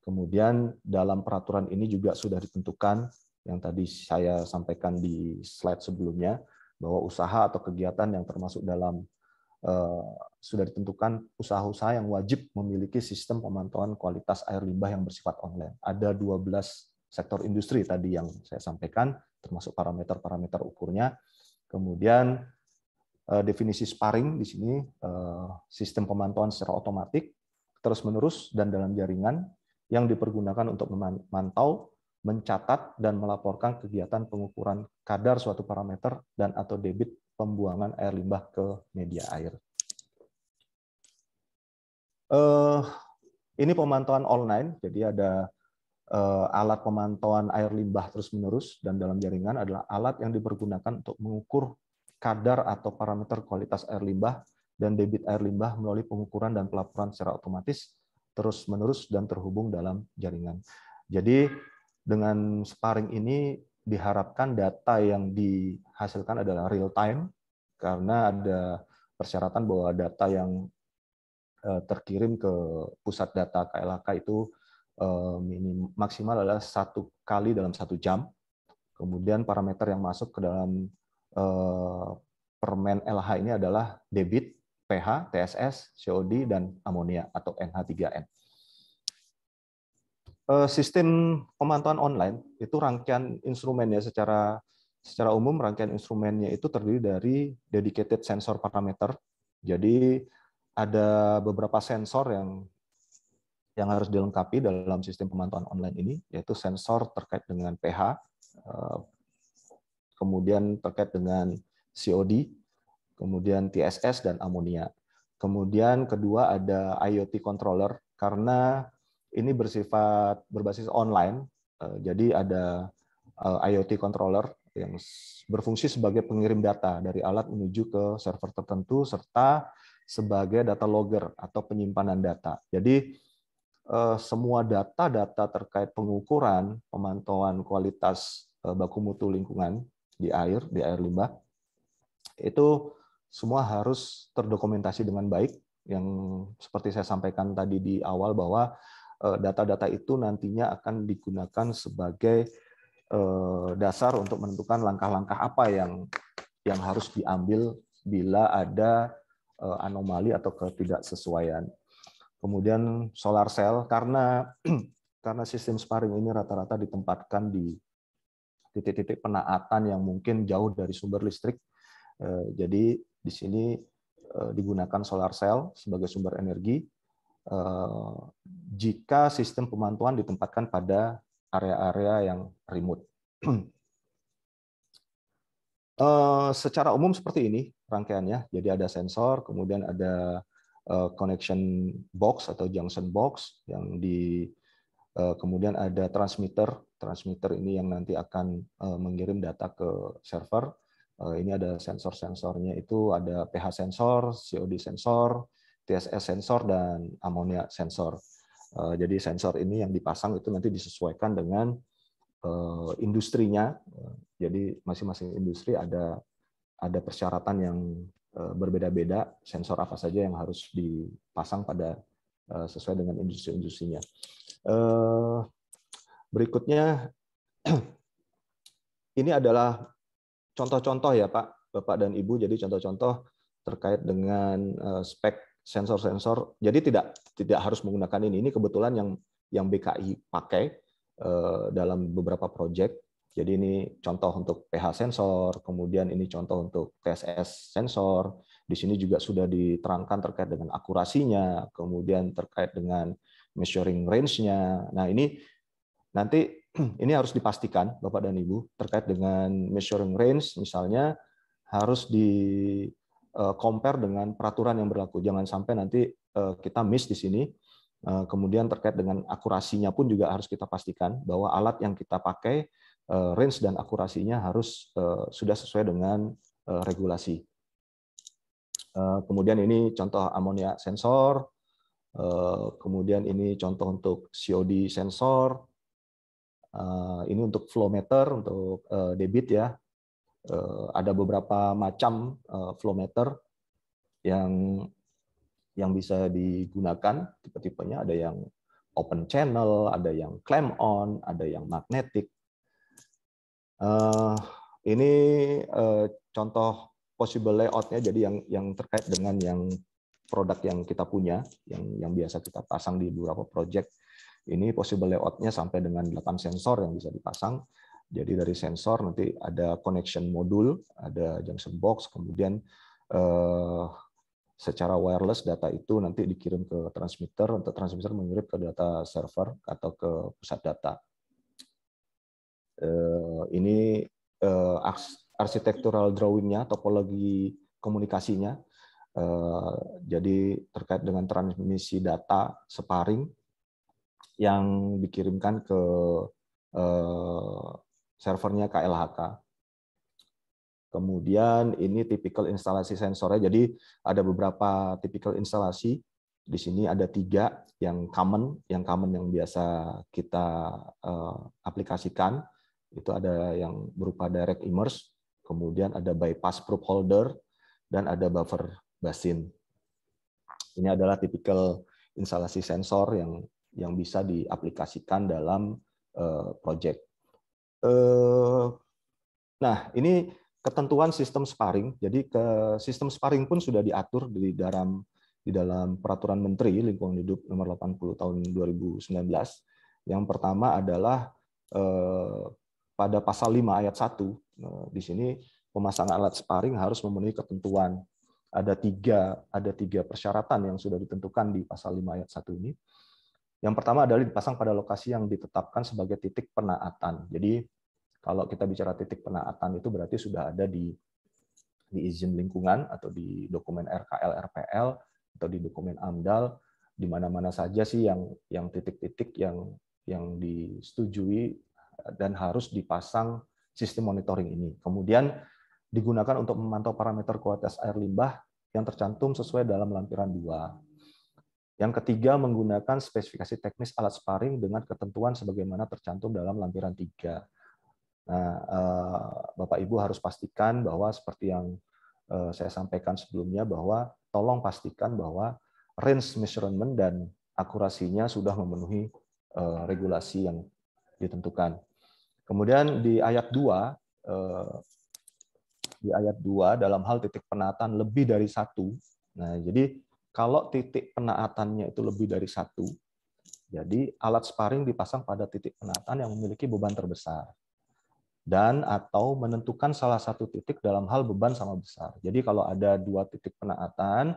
Kemudian dalam peraturan ini juga sudah ditentukan, yang tadi saya sampaikan di slide sebelumnya, bahwa usaha atau kegiatan yang termasuk dalam sudah ditentukan usaha-usaha yang wajib memiliki sistem pemantauan kualitas air limbah yang bersifat online. Ada 12 sektor industri tadi yang saya sampaikan, termasuk parameter-parameter ukurnya. Kemudian definisi sparring di sini, sistem pemantauan secara otomatis, terus-menerus dan dalam jaringan yang dipergunakan untuk memantau, mencatat, dan melaporkan kegiatan pengukuran kadar suatu parameter dan atau debit pembuangan air limbah ke media air. Ini pemantauan online, jadi ada alat pemantauan air limbah terus-menerus dan dalam jaringan adalah alat yang dipergunakan untuk mengukur kadar atau parameter kualitas air limbah dan debit air limbah melalui pengukuran dan pelaporan secara otomatis, terus-menerus, dan terhubung dalam jaringan. Jadi dengan sparring ini diharapkan data yang dihasilkan adalah real time, karena ada persyaratan bahwa data yang terkirim ke pusat data KLHK itu maksimal adalah 1 kali dalam 1 jam. Kemudian parameter yang masuk ke dalam permen LH ini adalah debit, pH, TSS, COD, dan amonia atau NH3N. Sistem pemantauan online itu rangkaian instrumennya secara umum, rangkaian instrumennya itu terdiri dari dedicated sensor parameter. Jadi ada beberapa sensor yang harus dilengkapi dalam sistem pemantauan online ini, yaitu sensor terkait dengan pH, kemudian terkait dengan COD, kemudian TSS, dan amonia. Kemudian kedua ada IoT controller, karena ini berbasis online, jadi ada IoT controller yang berfungsi sebagai pengirim data dari alat menuju ke server tertentu, serta sebagai data logger atau penyimpanan data. Jadi semua data-data terkait pengukuran, pemantauan kualitas baku mutu lingkungan di air limbah, itu semua harus terdokumentasi dengan baik, yang seperti saya sampaikan tadi di awal bahwa data-data itu nantinya akan digunakan sebagai dasar untuk menentukan langkah-langkah apa yang harus diambil bila ada anomali atau ketidaksesuaian. Kemudian solar cell, karena sistem sparring ini rata-rata ditempatkan di titik-titik penaatan yang mungkin jauh dari sumber listrik. Jadi di sini digunakan solar cell sebagai sumber energi jika sistem pemantauan ditempatkan pada area-area yang remote. Secara umum seperti ini rangkaiannya. Jadi ada sensor, kemudian ada connection box atau junction box yang kemudian ada transmitter. Transmitter ini yang nanti akan mengirim data ke server. Ini ada sensor-sensornya, itu ada pH sensor, COD sensor, TSS sensor, dan amonia sensor. Jadi sensor ini yang dipasang itu nanti disesuaikan dengan industrinya. Jadi masing-masing industri ada persyaratan yang berbeda-beda, sensor apa saja yang harus dipasang pada sesuai dengan industri-industrinya. Berikutnya, ini adalah contoh-contoh ya Pak, Bapak dan Ibu. Jadi contoh-contoh terkait dengan spek sensor-sensor. Jadi tidak harus menggunakan ini. Ini kebetulan yang BKI pakai dalam beberapa proyek. Jadi ini contoh untuk pH sensor, kemudian ini contoh untuk TSS sensor. Di sini juga sudah diterangkan terkait dengan akurasinya, kemudian terkait dengan measuring range-nya. Nah, ini nanti ini harus dipastikan Bapak dan Ibu terkait dengan measuring range, misalnya harus di compare dengan peraturan yang berlaku. Jangan sampai nanti kita miss di sini. Kemudian terkait dengan akurasinya pun juga harus kita pastikan bahwa alat yang kita pakai range dan akurasinya harus sudah sesuai dengan regulasi. Kemudian ini contoh amonia sensor, kemudian ini contoh untuk COD sensor, Ini untuk flow meter, untuk debit ya. Ada beberapa macam flow meter yang bisa digunakan, tipe-tipenya ada yang open channel, ada yang clamp on, ada yang magnetic. Ini contoh possible layout-nya, jadi yang terkait dengan yang produk yang kita punya, yang biasa kita pasang di beberapa project. Ini possible layout-nya sampai dengan 8 sensor yang bisa dipasang. Jadi dari sensor nanti ada connection modul, ada junction box, kemudian secara wireless data itu nanti dikirim ke transmitter, untuk transmitter mengirim ke data server atau ke pusat data. Ini architectural drawing-nya, topologi komunikasinya. Jadi terkait dengan transmisi data sparring yang dikirimkan ke servernya KLHK. Kemudian ini tipikal instalasi sensornya. Jadi ada beberapa tipikal instalasi. Di sini ada 3 yang common yang biasa kita aplikasikan. Itu ada yang berupa direct immerse, kemudian ada bypass probe holder, dan ada buffer basin. Ini adalah tipikal instalasi sensor yang bisa diaplikasikan dalam project. Nah, ini ketentuan sistem sparring. Jadi sistem sparring pun sudah diatur di dalam Peraturan Menteri Lingkungan Hidup Nomor 80 Tahun 2019. Yang pertama adalah pada pasal 5 ayat 1. Di sini pemasangan alat sparring harus memenuhi ketentuan. Ada tiga persyaratan yang sudah ditentukan di pasal 5 ayat 1 ini. Yang pertama adalah dipasang pada lokasi yang ditetapkan sebagai titik penaatan. Jadi kalau kita bicara titik penaatan itu berarti sudah ada di izin lingkungan atau di dokumen RKL, RPL atau di dokumen AMDAL, di mana-mana saja sih yang titik-titik yang disetujui dan harus dipasang sistem monitoring ini. Kemudian digunakan untuk memantau parameter kualitas air limbah yang tercantum sesuai dalam lampiran 2. Yang ketiga, menggunakan spesifikasi teknis alat sparring dengan ketentuan sebagaimana tercantum dalam lampiran 3. Nah, Bapak Ibu harus pastikan bahwa seperti yang saya sampaikan sebelumnya, bahwa tolong pastikan bahwa range measurement dan akurasinya sudah memenuhi regulasi yang ditentukan. Kemudian di ayat 2, dalam hal titik penaatan lebih dari 1. Nah, jadi kalau titik penaatannya itu lebih dari 1, jadi alat sparring dipasang pada titik penaatan yang memiliki beban terbesar. Dan atau menentukan salah satu titik dalam hal beban sama besar. Jadi kalau ada 2 titik penaatan,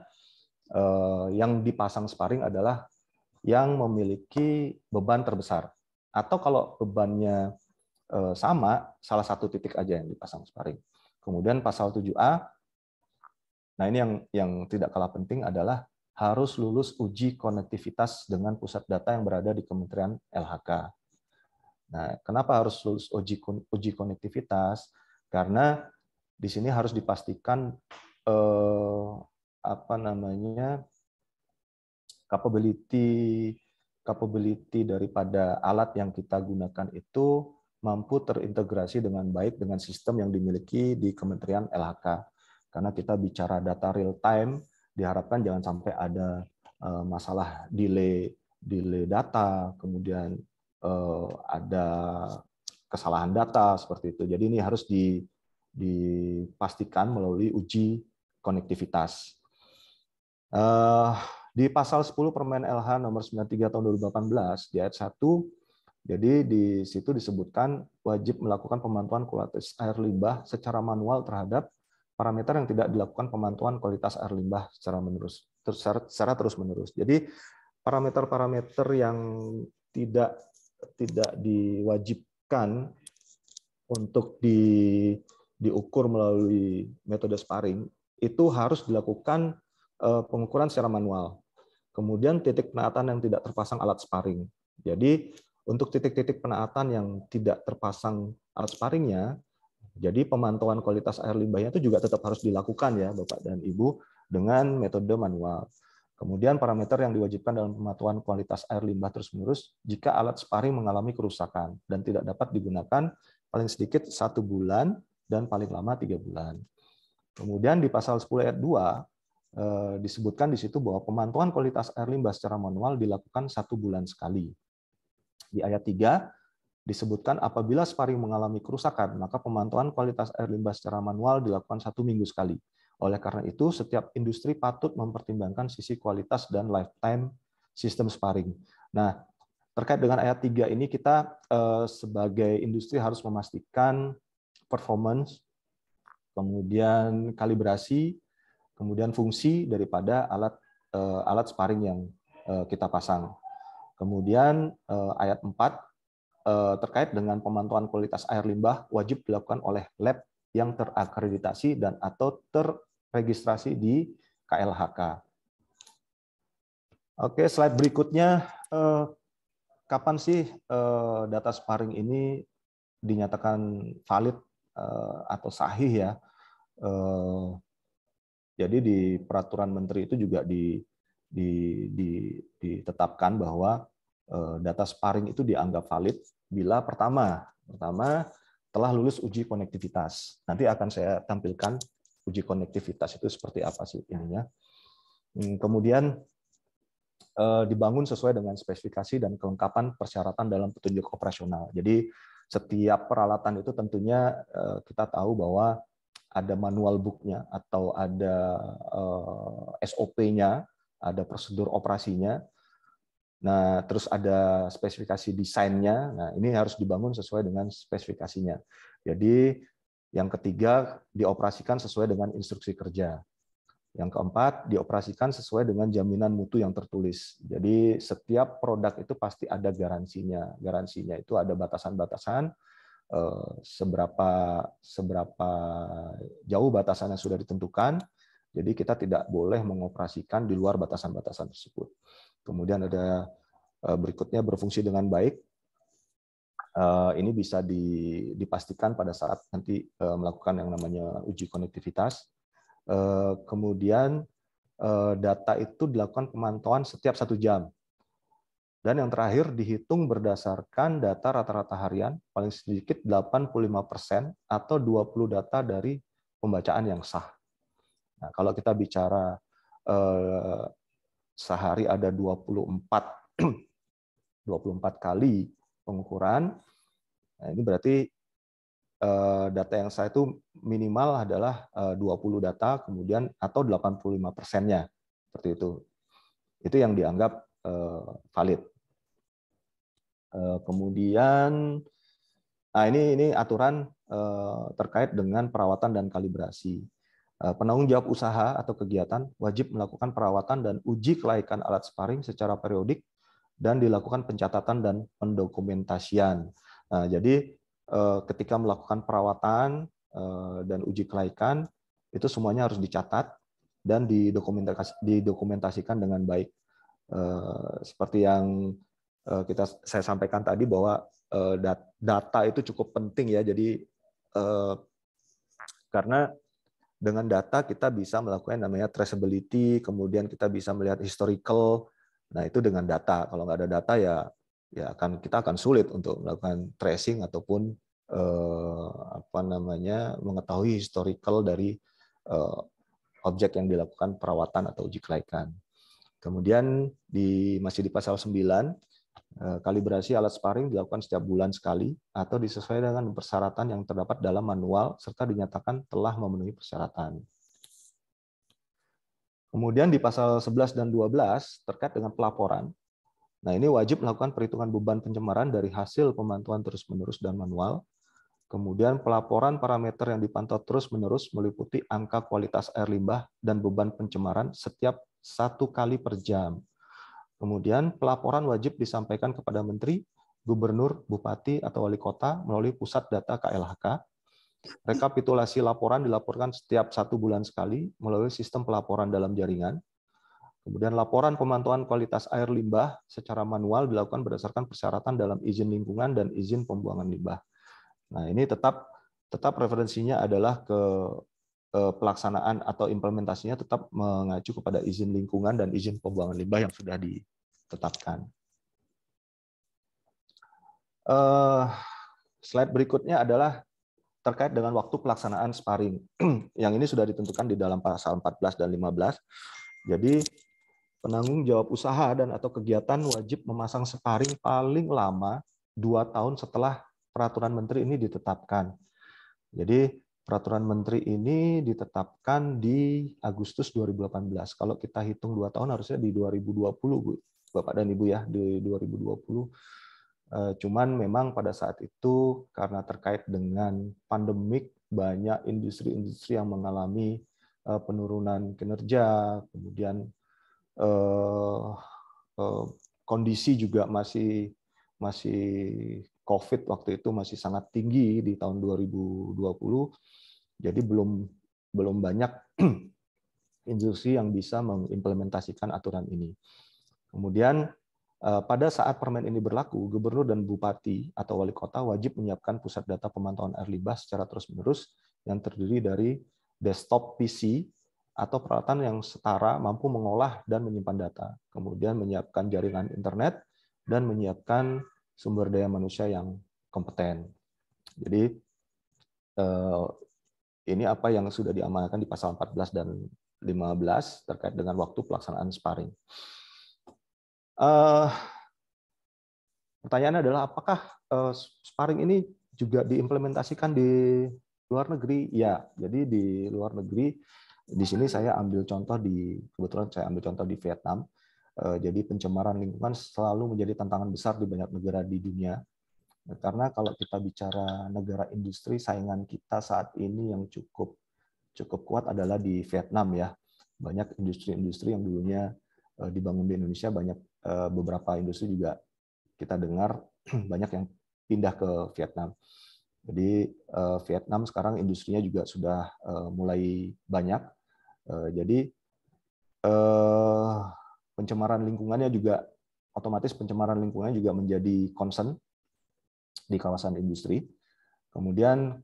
yang dipasang sparring adalah yang memiliki beban terbesar. Atau kalau bebannya sama, salah satu titik aja yang dipasang sparring. Kemudian pasal 7A, nah ini yang tidak kalah penting adalah harus lulus uji konektivitas dengan pusat data yang berada di Kementerian LHK. Nah, kenapa harus lulus uji konektivitas? Karena di sini harus dipastikan capability daripada alat yang kita gunakan itu mampu terintegrasi dengan baik dengan sistem yang dimiliki di Kementerian LHK. Karena kita bicara data real time, diharapkan jangan sampai ada masalah delay data, kemudian ada kesalahan data seperti itu. Jadi ini harus dipastikan melalui uji konektivitas. Di pasal 10 Permen LH nomor 93 tahun 2018 di ayat 1, jadi di situ disebutkan wajib melakukan pemantauan kualitas air limbah secara manual terhadap parameter yang tidak dilakukan pemantauan kualitas air limbah secara terus-menerus. Jadi parameter-parameter yang tidak diwajibkan untuk diukur melalui metode sparring itu harus dilakukan pengukuran secara manual. Kemudian titik penaatan yang tidak terpasang alat sparring. Jadi untuk titik-titik penaatan yang tidak terpasang alat sparringnya, jadi pemantauan kualitas air limbahnya itu juga tetap harus dilakukan ya Bapak dan Ibu dengan metode manual. Kemudian parameter yang diwajibkan dalam pemantauan kualitas air limbah terus-menerus jika alat sparring mengalami kerusakan dan tidak dapat digunakan paling sedikit 1 bulan dan paling lama 3 bulan. Kemudian di pasal 10 ayat 2 disebutkan di situ bahwa pemantauan kualitas air limbah secara manual dilakukan 1 bulan sekali. Di ayat 3 disebutkan apabila sparring mengalami kerusakan, maka pemantauan kualitas air limbah secara manual dilakukan 1 minggu sekali. Oleh karena itu, setiap industri patut mempertimbangkan sisi kualitas dan lifetime sistem sparring. Nah, terkait dengan ayat 3 ini kita sebagai industri harus memastikan performance, kemudian kalibrasi, kemudian fungsi daripada alat sparring yang kita pasang. Kemudian ayat 4 terkait dengan pemantauan kualitas air limbah wajib dilakukan oleh lab yang terakreditasi dan atau terregistrasi di KLHK. Oke, slide berikutnya, kapan sih data sparring ini dinyatakan valid atau sahih ya? Jadi di peraturan menteri itu juga ditetapkan bahwa data sparring itu dianggap valid bila pertama telah lulus uji konektivitas. Nanti akan saya tampilkan uji konektivitas itu seperti apa sih ininya. Kemudian dibangun sesuai dengan spesifikasi dan kelengkapan persyaratan dalam petunjuk operasional. Jadi setiap peralatan itu tentunya kita tahu bahwa ada manual book-nya atau ada SOP-nya, ada prosedur operasinya. Nah, terus ada spesifikasi desainnya. Nah, ini harus dibangun sesuai dengan spesifikasinya. Jadi, yang ketiga, dioperasikan sesuai dengan instruksi kerja. Yang keempat, dioperasikan sesuai dengan jaminan mutu yang tertulis. Jadi, setiap produk itu pasti ada garansinya. Garansinya itu ada batasan-batasan, seberapa jauh batasan yang sudah ditentukan. Jadi, kita tidak boleh mengoperasikan di luar batasan-batasan tersebut. Kemudian ada berikutnya berfungsi dengan baik. Ini bisa dipastikan pada saat nanti melakukan yang namanya uji konektivitas. Kemudian data itu dilakukan pemantauan setiap 1 jam. Dan yang terakhir dihitung berdasarkan data rata-rata harian, paling sedikit 85% atau 20 data dari pembacaan yang sah. Nah, kalau kita bicara sehari ada 24 kali pengukuran. Nah, ini berarti data yang sah itu minimal adalah 20 data, kemudian atau 85%-nya. Seperti itu. Itu yang dianggap valid. Kemudian, nah ini aturan terkait dengan perawatan dan kalibrasi. Penanggung jawab usaha atau kegiatan wajib melakukan perawatan dan uji kelaikan alat sparring secara periodik dan dilakukan pencatatan dan pendokumentasian. Nah, jadi ketika melakukan perawatan dan uji kelaikan, itu semuanya harus dicatat dan didokumentasikan dengan baik. Seperti yang saya sampaikan tadi bahwa data itu cukup penting ya. Jadi karena dengan data kita bisa melakukan namanya traceability, kemudian kita bisa melihat historical. Nah, itu dengan data. Kalau nggak ada data ya kita akan sulit untuk melakukan tracing ataupun mengetahui historical dari objek yang dilakukan perawatan atau uji kelaikan. Kemudian masih di pasal 9, kalibrasi alat sparring dilakukan setiap bulan sekali atau disesuaikan dengan persyaratan yang terdapat dalam manual serta dinyatakan telah memenuhi persyaratan. Kemudian di pasal 11 dan 12 terkait dengan pelaporan. Nah, ini wajib melakukan perhitungan beban pencemaran dari hasil pemantauan terus-menerus dan manual. Kemudian pelaporan parameter yang dipantau terus-menerus meliputi angka kualitas air limbah dan beban pencemaran setiap 1 kali per jam. Kemudian pelaporan wajib disampaikan kepada Menteri, Gubernur, Bupati, atau Wali Kota melalui Pusat Data KLHK. Rekapitulasi laporan dilaporkan setiap 1 bulan sekali melalui sistem pelaporan dalam jaringan. Kemudian laporan pemantauan kualitas air limbah secara manual dilakukan berdasarkan persyaratan dalam izin lingkungan dan izin pembuangan limbah. Nah, ini tetap referensinya adalah ke pelaksanaan atau implementasinya tetap mengacu kepada izin lingkungan dan izin pembuangan limbah yang sudah ditetapkan. Slide berikutnya adalah terkait dengan waktu pelaksanaan sparring. Yang ini sudah ditentukan di dalam pasal 14 dan 15. Jadi penanggung jawab usaha dan atau kegiatan wajib memasang sparring paling lama 2 tahun setelah peraturan menteri ini ditetapkan. Jadi peraturan menteri ini ditetapkan di Agustus 2018. Kalau kita hitung 2 tahun harusnya di 2020, Bu. Bapak dan Ibu ya, di 2020. Cuman memang pada saat itu karena terkait dengan pandemik, banyak industri-industri yang mengalami penurunan kinerja, kemudian kondisi juga masih COVID waktu itu masih sangat tinggi di tahun 2020. Jadi belum banyak industri yang bisa mengimplementasikan aturan ini. Kemudian pada saat permen ini berlaku, gubernur dan bupati atau wali kota wajib menyiapkan pusat data pemantauan air limbah secara terus-menerus yang terdiri dari desktop PC atau peralatan yang setara mampu mengolah dan menyimpan data. Kemudian menyiapkan jaringan internet dan menyiapkan sumber daya manusia yang kompeten. Jadi ini apa yang sudah diamanatkan di pasal 14 dan 15 terkait dengan waktu pelaksanaan sparring. Pertanyaannya adalah apakah sparring ini juga diimplementasikan di luar negeri? Ya, jadi di luar negeri di sini saya ambil contoh kebetulan saya ambil contoh di Vietnam. Jadi pencemaran lingkungan selalu menjadi tantangan besar di banyak negara di dunia. Karena kalau kita bicara negara industri, saingan kita saat ini yang cukup kuat adalah di Vietnam ya. Banyak industri-industri yang dulunya dibangun di Indonesia, banyak beberapa industri juga kita dengar banyak yang pindah ke Vietnam. Jadi Vietnam sekarang industrinya juga sudah mulai banyak. Jadi pencemaran lingkungannya juga otomatis pencemaran lingkungannya juga menjadi concern di kawasan industri. Kemudian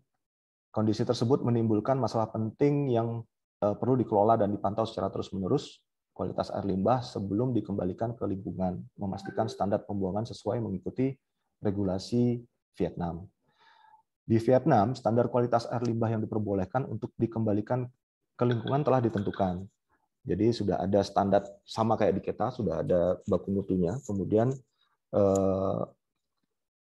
kondisi tersebut menimbulkan masalah penting yang perlu dikelola dan dipantau secara terus-menerus kualitas air limbah sebelum dikembalikan ke lingkungan, memastikan standar pembuangan sesuai mengikuti regulasi Vietnam. Di Vietnam, standar kualitas air limbah yang diperbolehkan untuk dikembalikan ke lingkungan telah ditentukan. Jadi sudah ada standar sama kayak di kita, sudah ada baku mutunya. Kemudian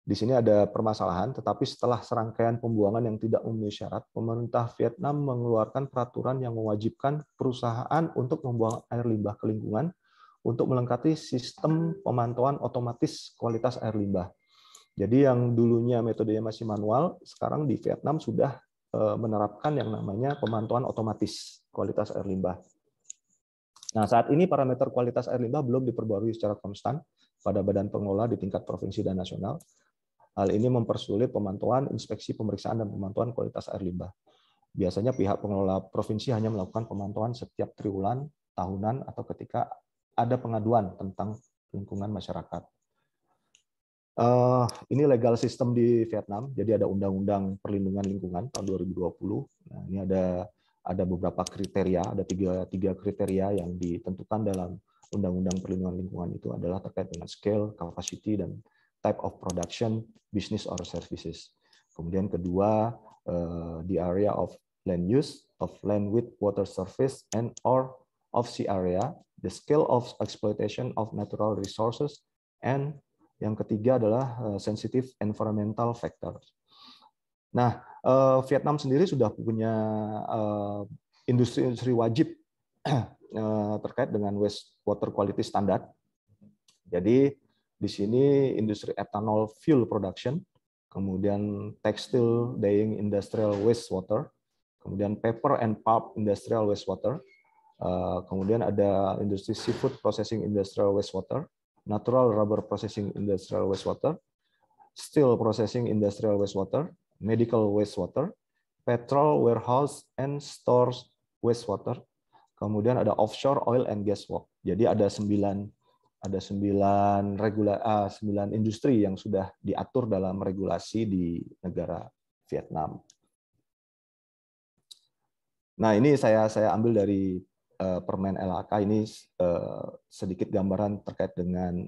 di sini ada permasalahan, tetapi setelah serangkaian pembuangan yang tidak memenuhi syarat, pemerintah Vietnam mengeluarkan peraturan yang mewajibkan perusahaan untuk membuang air limbah ke lingkungan untuk melengkapi sistem pemantauan otomatis kualitas air limbah. Jadi yang dulunya metodenya masih manual, sekarang di Vietnam sudah menerapkan yang namanya pemantauan otomatis kualitas air limbah. Nah, saat ini parameter kualitas air limbah belum diperbarui secara konstan pada badan pengelola di tingkat provinsi dan nasional. Hal ini mempersulit pemantauan, inspeksi, pemeriksaan, dan pemantauan kualitas air limbah. Biasanya pihak pengelola provinsi hanya melakukan pemantauan setiap triwulan, tahunan, atau ketika ada pengaduan tentang lingkungan masyarakat. Ini legal system di Vietnam, jadi ada Undang-Undang Perlindungan Lingkungan tahun 2020. Nah, ini ada beberapa kriteria, ada tiga kriteria yang ditentukan dalam Undang-Undang Perlindungan Lingkungan itu adalah terkait dengan scale, capacity, dan type of production, business or services. Kemudian kedua, the area of land use, of land with water surface and or of sea area, the scale of exploitation of natural resources, and yang ketiga adalah sensitive environmental factors. Nah, Vietnam sendiri sudah punya industri-industri wajib terkait dengan wastewater quality standard. Jadi di sini industri ethanol fuel production, kemudian textile dyeing industrial wastewater, kemudian paper and pulp industrial wastewater, kemudian ada industri seafood processing industrial wastewater, natural rubber processing industrial wastewater, steel processing industrial wastewater, medical wastewater, petrol warehouse and stores wastewater, kemudian ada offshore oil and gas work. Jadi ada 9 industri yang sudah diatur dalam regulasi di negara Vietnam. Nah, ini saya ambil dari permen LHK ini sedikit gambaran terkait dengan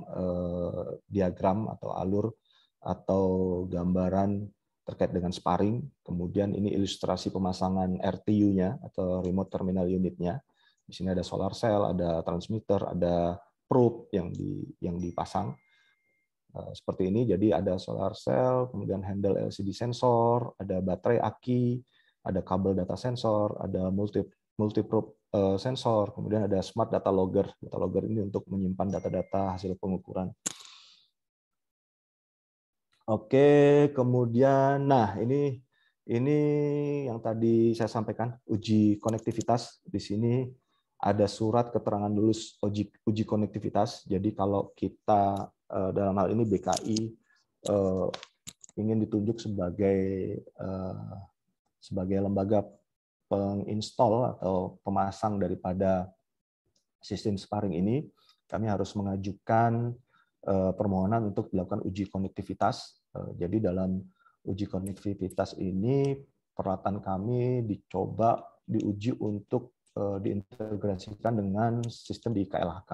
diagram atau alur atau gambaran terkait dengan sparring. Kemudian ini ilustrasi pemasangan RTU-nya atau remote terminal unit-nya. Di sini ada solar cell, ada transmitter, ada probe yang dipasang. Seperti ini, jadi ada solar cell, kemudian handle LCD sensor, ada baterai aki, ada kabel data sensor, ada multi probe sensor, kemudian ada smart data logger. Data logger ini untuk menyimpan data-data hasil pengukuran. Oke, kemudian, nah ini yang tadi saya sampaikan, uji konektivitas. Di sini ada surat keterangan lulus uji konektivitas. Jadi kalau kita dalam hal ini BKI ingin ditunjuk sebagai lembaga penginstall atau pemasang daripada sistem sparring ini, kami harus mengajukan permohonan untuk dilakukan uji konektivitas. Jadi dalam uji konektivitas ini peralatan kami diuji untuk diintegrasikan dengan sistem di KLHK.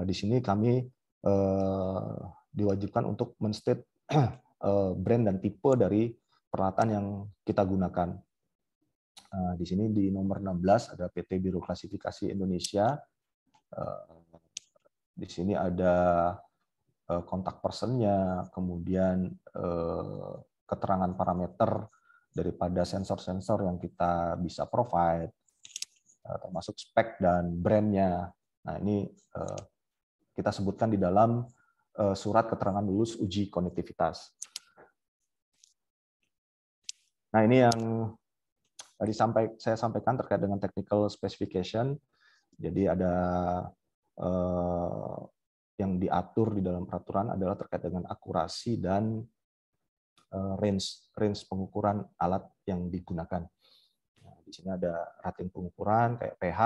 Di sini kami diwajibkan untuk men-state brand dan tipe dari peralatan yang kita gunakan. Di sini di nomor 16 ada PT Biro Klasifikasi Indonesia. Di sini ada kontak personnya, kemudian keterangan parameter daripada sensor-sensor yang kita bisa provide, termasuk spek dan brandnya. Nah, ini kita sebutkan di dalam surat keterangan lulus uji konektivitas. Nah, ini yang tadi saya sampaikan terkait dengan technical specification. Jadi ada yang diatur di dalam peraturan adalah terkait dengan akurasi dan range pengukuran alat yang digunakan. Nah, di sini ada rating pengukuran kayak pH.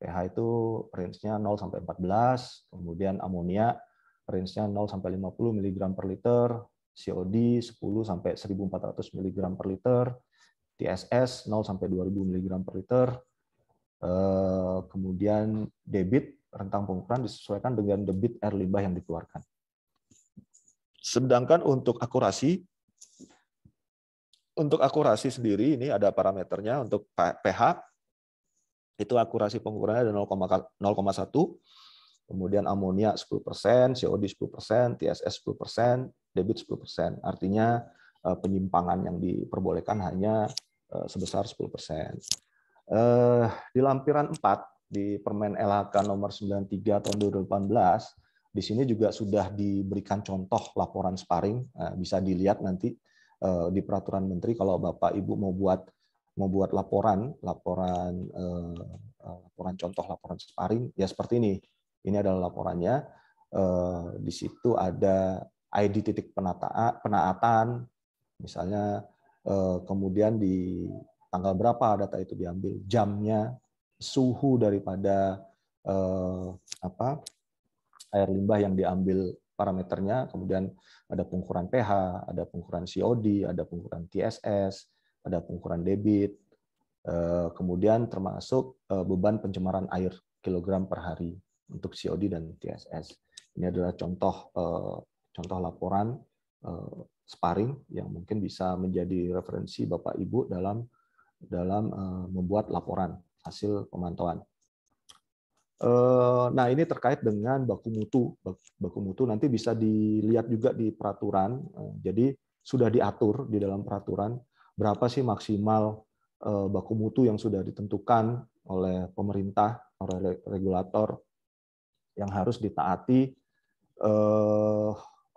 pH itu range-nya 0 sampai 14, kemudian amonia range-nya 0 sampai 50 mg per liter, COD 10 sampai 1400 mg per liter, TSS 0 sampai 2000 mg per liter. Kemudian debit rentang pengukuran disesuaikan dengan debit air limbah yang dikeluarkan. Sedangkan untuk akurasi sendiri ini ada parameternya. Untuk pH itu akurasi pengukurannya ada 0,1, kemudian amonia 10%, COD 10%, TSS 10%, debit 10%. Artinya penyimpangan yang diperbolehkan hanya sebesar 10%. Di lampiran 4 di Permen LHK nomor 93 tahun 2018, di sini juga sudah diberikan contoh laporan sparring. Bisa dilihat nanti di peraturan menteri kalau Bapak Ibu mau buat laporan contoh laporan sparring ya seperti ini. Ini adalah laporannya. Di situ ada ID titik penaatan, misalnya kemudian di tanggal berapa data itu diambil, jamnya, suhu daripada air limbah yang diambil parameternya, kemudian ada pengukuran pH, ada pengukuran COD, ada pengukuran TSS, ada pengukuran debit, kemudian termasuk beban pencemaran air kilogram per hari untuk COD dan TSS. Ini adalah contoh laporan sparring yang mungkin bisa menjadi referensi Bapak Ibu dalam membuat laporan hasil pemantauan. Nah, ini terkait dengan baku mutu. Baku mutu nanti bisa dilihat juga di peraturan. Jadi sudah diatur di dalam peraturan berapa sih maksimal baku mutu yang sudah ditentukan oleh pemerintah, oleh regulator yang harus ditaati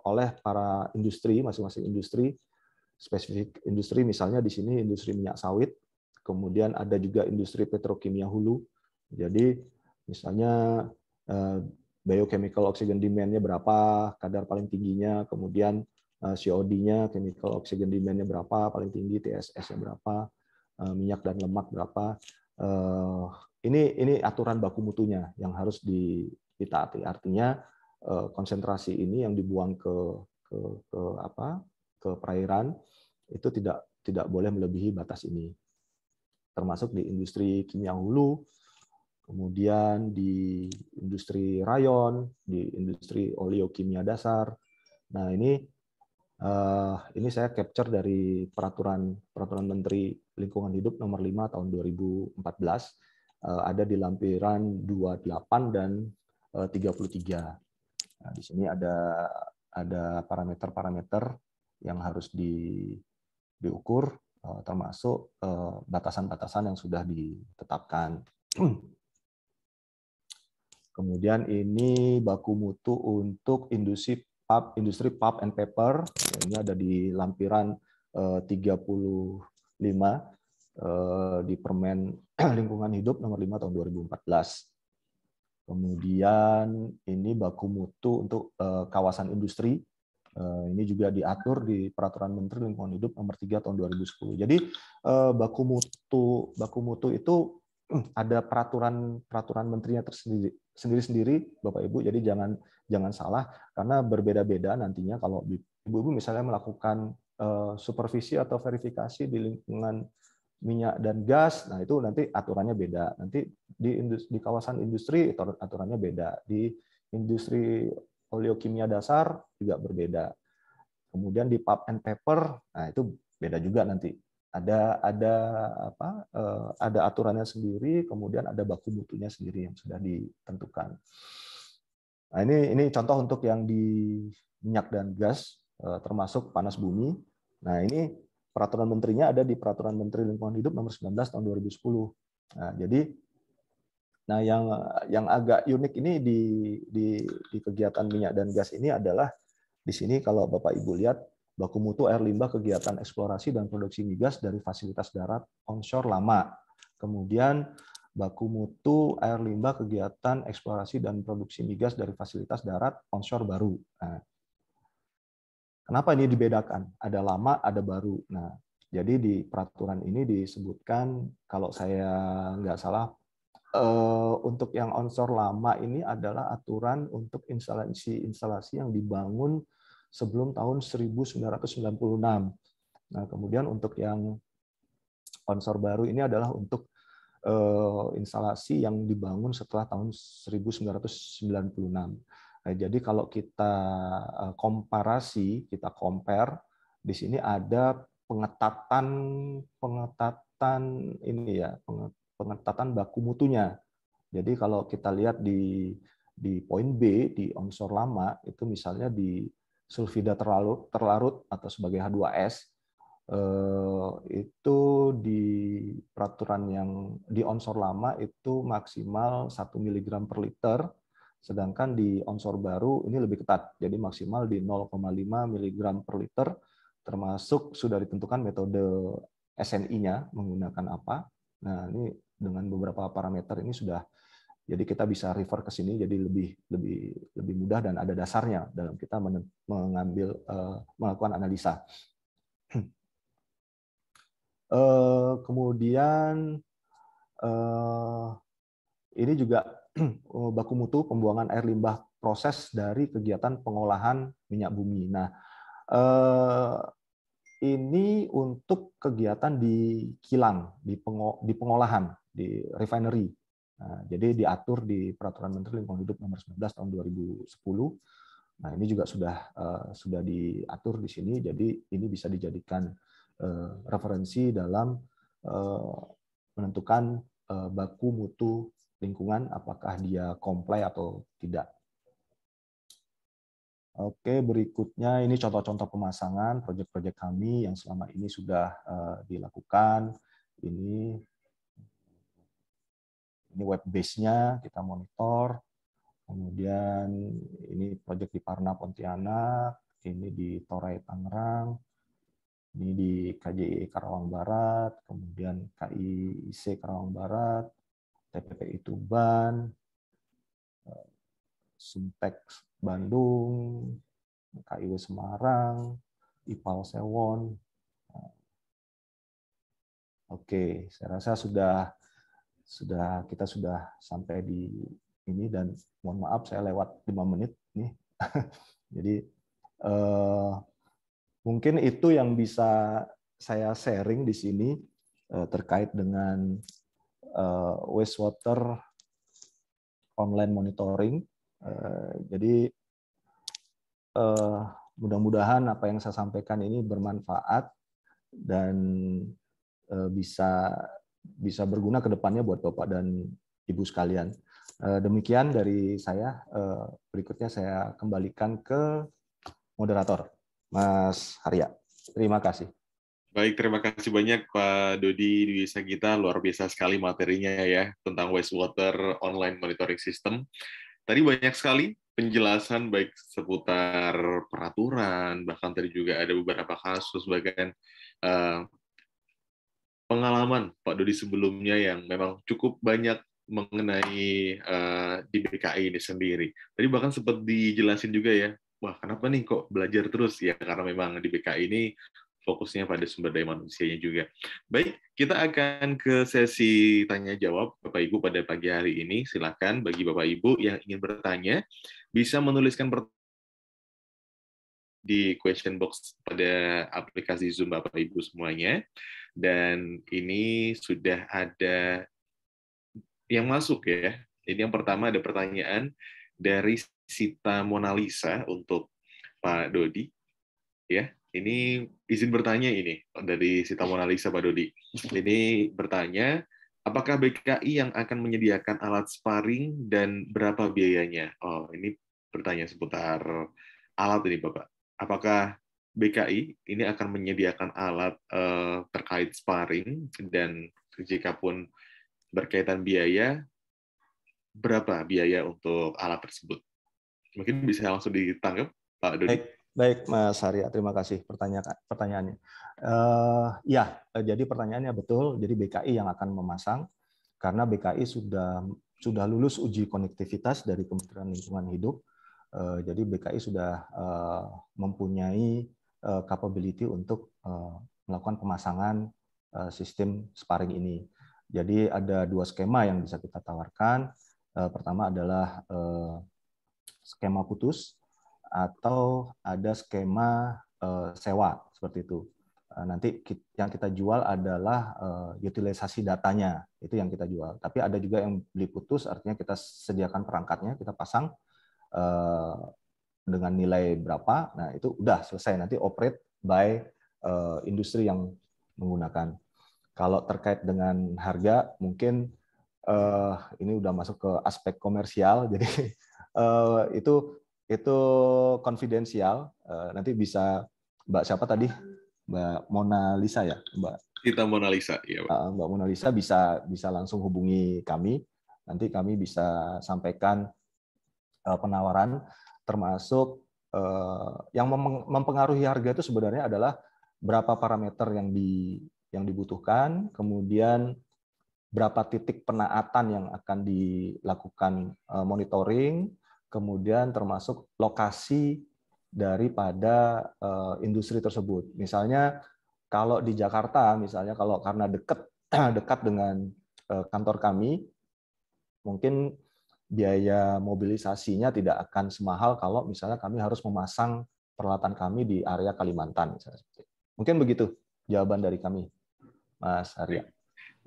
oleh para industri, masing-masing industri. Spesifik industri misalnya di sini industri minyak sawit, kemudian ada juga industri petrokimia hulu. Jadi misalnya biochemical oxygen demand-nya berapa, kadar paling tingginya, kemudian COD-nya, chemical oxygen demand-nya berapa, paling tinggi, TSS-nya berapa, minyak dan lemak berapa. Ini aturan baku mutunya yang harus ditaati. Artinya konsentrasi ini yang dibuang ke perairan itu tidak boleh melebihi batas ini. termasuk di industri kimia hulu, kemudian di industri rayon, di industri oleokimia dasar. Nah, ini saya capture dari peraturan Menteri Lingkungan Hidup nomor 5 tahun 2014, ada di lampiran 28 dan 33. Nah, di sini ada parameter-parameter yang harus diukur, termasuk batasan-batasan yang sudah ditetapkan. Kemudian ini baku mutu untuk industri pulp and paper. Ini ada di lampiran 35 di Permen Lingkungan Hidup nomor 5 tahun 2014. Kemudian ini baku mutu untuk kawasan industri. Ini juga diatur di Peraturan Menteri Lingkungan Hidup nomor 3 tahun 2010. Jadi baku mutu itu ada peraturan menterinya sendiri, Bapak Ibu. Jadi jangan salah, karena berbeda-beda nantinya kalau Ibu misalnya melakukan supervisi atau verifikasi di lingkungan minyak dan gas, nah itu nanti aturannya beda. Nanti di kawasan industri aturannya beda. Di industri oleokimia dasar juga berbeda. Kemudian di pulp and paper, nah itu beda juga nanti. Ada aturannya sendiri, kemudian ada baku mutunya sendiri yang sudah ditentukan. Nah, ini contoh untuk yang di minyak dan gas, termasuk panas bumi. Nah, ini peraturan menterinya ada di Peraturan Menteri Lingkungan Hidup nomor 19 tahun 2010. Nah, jadi yang agak unik ini di kegiatan minyak dan gas ini adalah di sini kalau Bapak Ibu lihat, baku mutu air limbah kegiatan eksplorasi dan produksi migas dari fasilitas darat onshore lama. Kemudian baku mutu air limbah kegiatan eksplorasi dan produksi migas dari fasilitas darat onshore baru. Nah, kenapa ini dibedakan? Ada lama, ada baru. Nah, jadi di peraturan ini disebutkan, kalau saya nggak salah, untuk yang onshore lama ini adalah aturan untuk instalasi yang dibangun sebelum tahun 1996. Nah, kemudian untuk yang onshore baru ini adalah untuk instalasi yang dibangun setelah tahun 1996. Nah, jadi kalau kita compare, di sini ada pengetatan baku mutunya. Jadi kalau kita lihat di poin B di onshore lama itu misalnya di sulfida terlarut atau sebagai H2S, itu di peraturan yang di onshore lama itu maksimal 1 mg per liter, sedangkan di onshore baru ini lebih ketat, jadi maksimal di 0,5 mg per liter, termasuk sudah ditentukan metode SNI-nya menggunakan apa. Nah, ini dengan beberapa parameter ini sudah, jadi kita bisa refer ke sini, jadi lebih mudah dan ada dasarnya dalam kita melakukan analisa. Kemudian ini juga baku mutu pembuangan air limbah proses dari kegiatan pengolahan minyak bumi. Nah, ini untuk kegiatan di kilang, di pengolahan, di refinery. Nah, jadi diatur di Peraturan Menteri Lingkungan Hidup nomor 19 tahun 2010. Nah, ini juga sudah diatur di sini, jadi ini bisa dijadikan referensi dalam menentukan baku mutu lingkungan, apakah dia comply atau tidak. Oke, berikutnya ini contoh-contoh pemasangan proyek-proyek kami yang selama ini sudah dilakukan. Ini web base-nya kita monitor. Kemudian ini proyek di Parna Pontianak, ini di Toray Tangerang, ini di KJI Karawang Barat, kemudian KIIC Karawang Barat, TPPI Tuban, Suntek Bandung, KIW Semarang, IPAL Sewon. Oke, saya rasa kita sudah sampai di ini, dan mohon maaf saya lewat 5 menit nih. Jadi mungkin itu yang bisa saya sharing di sini. terkait dengan wastewater online monitoring. Jadi mudah-mudahan apa yang saya sampaikan ini bermanfaat dan bisa berguna ke depannya buat Bapak dan Ibu sekalian. Demikian dari saya. Berikutnya saya kembalikan ke moderator, Mas Arya. Terima kasih. Baik, terima kasih banyak Pak Dodi Dwi Sagita. Luar biasa sekali materinya ya tentang wastewater online monitoring system. Tadi banyak sekali penjelasan baik seputar peraturan, bahkan tadi juga ada beberapa kasus, bahkan pengalaman Pak Dodi sebelumnya yang memang cukup banyak mengenai di BKI ini sendiri. Tadi bahkan sempat dijelasin juga ya, wah kenapa nih kok belajar terus? Ya karena memang di BKI ini fokusnya pada sumber daya manusianya juga. Baik, kita akan ke sesi tanya-jawab Bapak Ibu pada pagi hari ini. Silakan bagi Bapak Ibu yang ingin bertanya, bisa menuliskan pertanyaan di question box pada aplikasi Zoom Bapak Ibu semuanya. Dan ini sudah ada yang masuk ya. Ini yang pertama ada pertanyaan dari Sita Monalisa untuk Pak Dodi. Ya, ini izin bertanya ini dari Sita Monalisa Pak Dodi. Ini bertanya, apakah BKI yang akan menyediakan alat sparring dan berapa biayanya? Oh, ini bertanya seputar alat ini Bapak. Apakah BKI ini akan menyediakan alat terkait sparring dan jikapun berkaitan biaya, berapa biaya untuk alat tersebut? Mungkin bisa langsung ditangkap, Pak Dodi. Baik, Mas Arya, terima kasih pertanyaannya. Jadi pertanyaannya betul. Jadi BKI yang akan memasang, karena BKI sudah lulus uji konektivitas dari Kementerian Lingkungan Hidup. Jadi BKI sudah mempunyai capability untuk melakukan pemasangan sistem sparring ini. Jadi ada 2 skema yang bisa kita tawarkan. Pertama adalah skema putus, atau ada skema sewa seperti itu. Nanti yang kita jual adalah utilisasi datanya, itu yang kita jual. Tapi ada juga yang beli putus, artinya kita sediakan perangkatnya, kita pasang dengan nilai berapa, nah itu udah selesai, nanti operate by industri yang menggunakan. Kalau terkait dengan harga, mungkin ini udah masuk ke aspek komersial, jadi itu konfidensial. Nanti bisa Mbak siapa tadi? Mbak Mona Lisa ya, Mbak. Kita Mona Lisa, ya Pak. Mbak Mona Lisa bisa langsung hubungi kami. Nanti kami bisa sampaikan penawaran, termasuk yang mempengaruhi harga itu sebenarnya adalah berapa parameter yang dibutuhkan, kemudian berapa titik penaatan yang akan dilakukan monitoring, kemudian termasuk lokasi daripada industri tersebut. Misalnya kalau di Jakarta, misalnya kalau karena dekat dengan kantor kami, mungkin biaya mobilisasinya tidak akan semahal kalau misalnya kami harus memasang peralatan kami di area Kalimantan. Mungkin begitu jawaban dari kami, Mas Arya.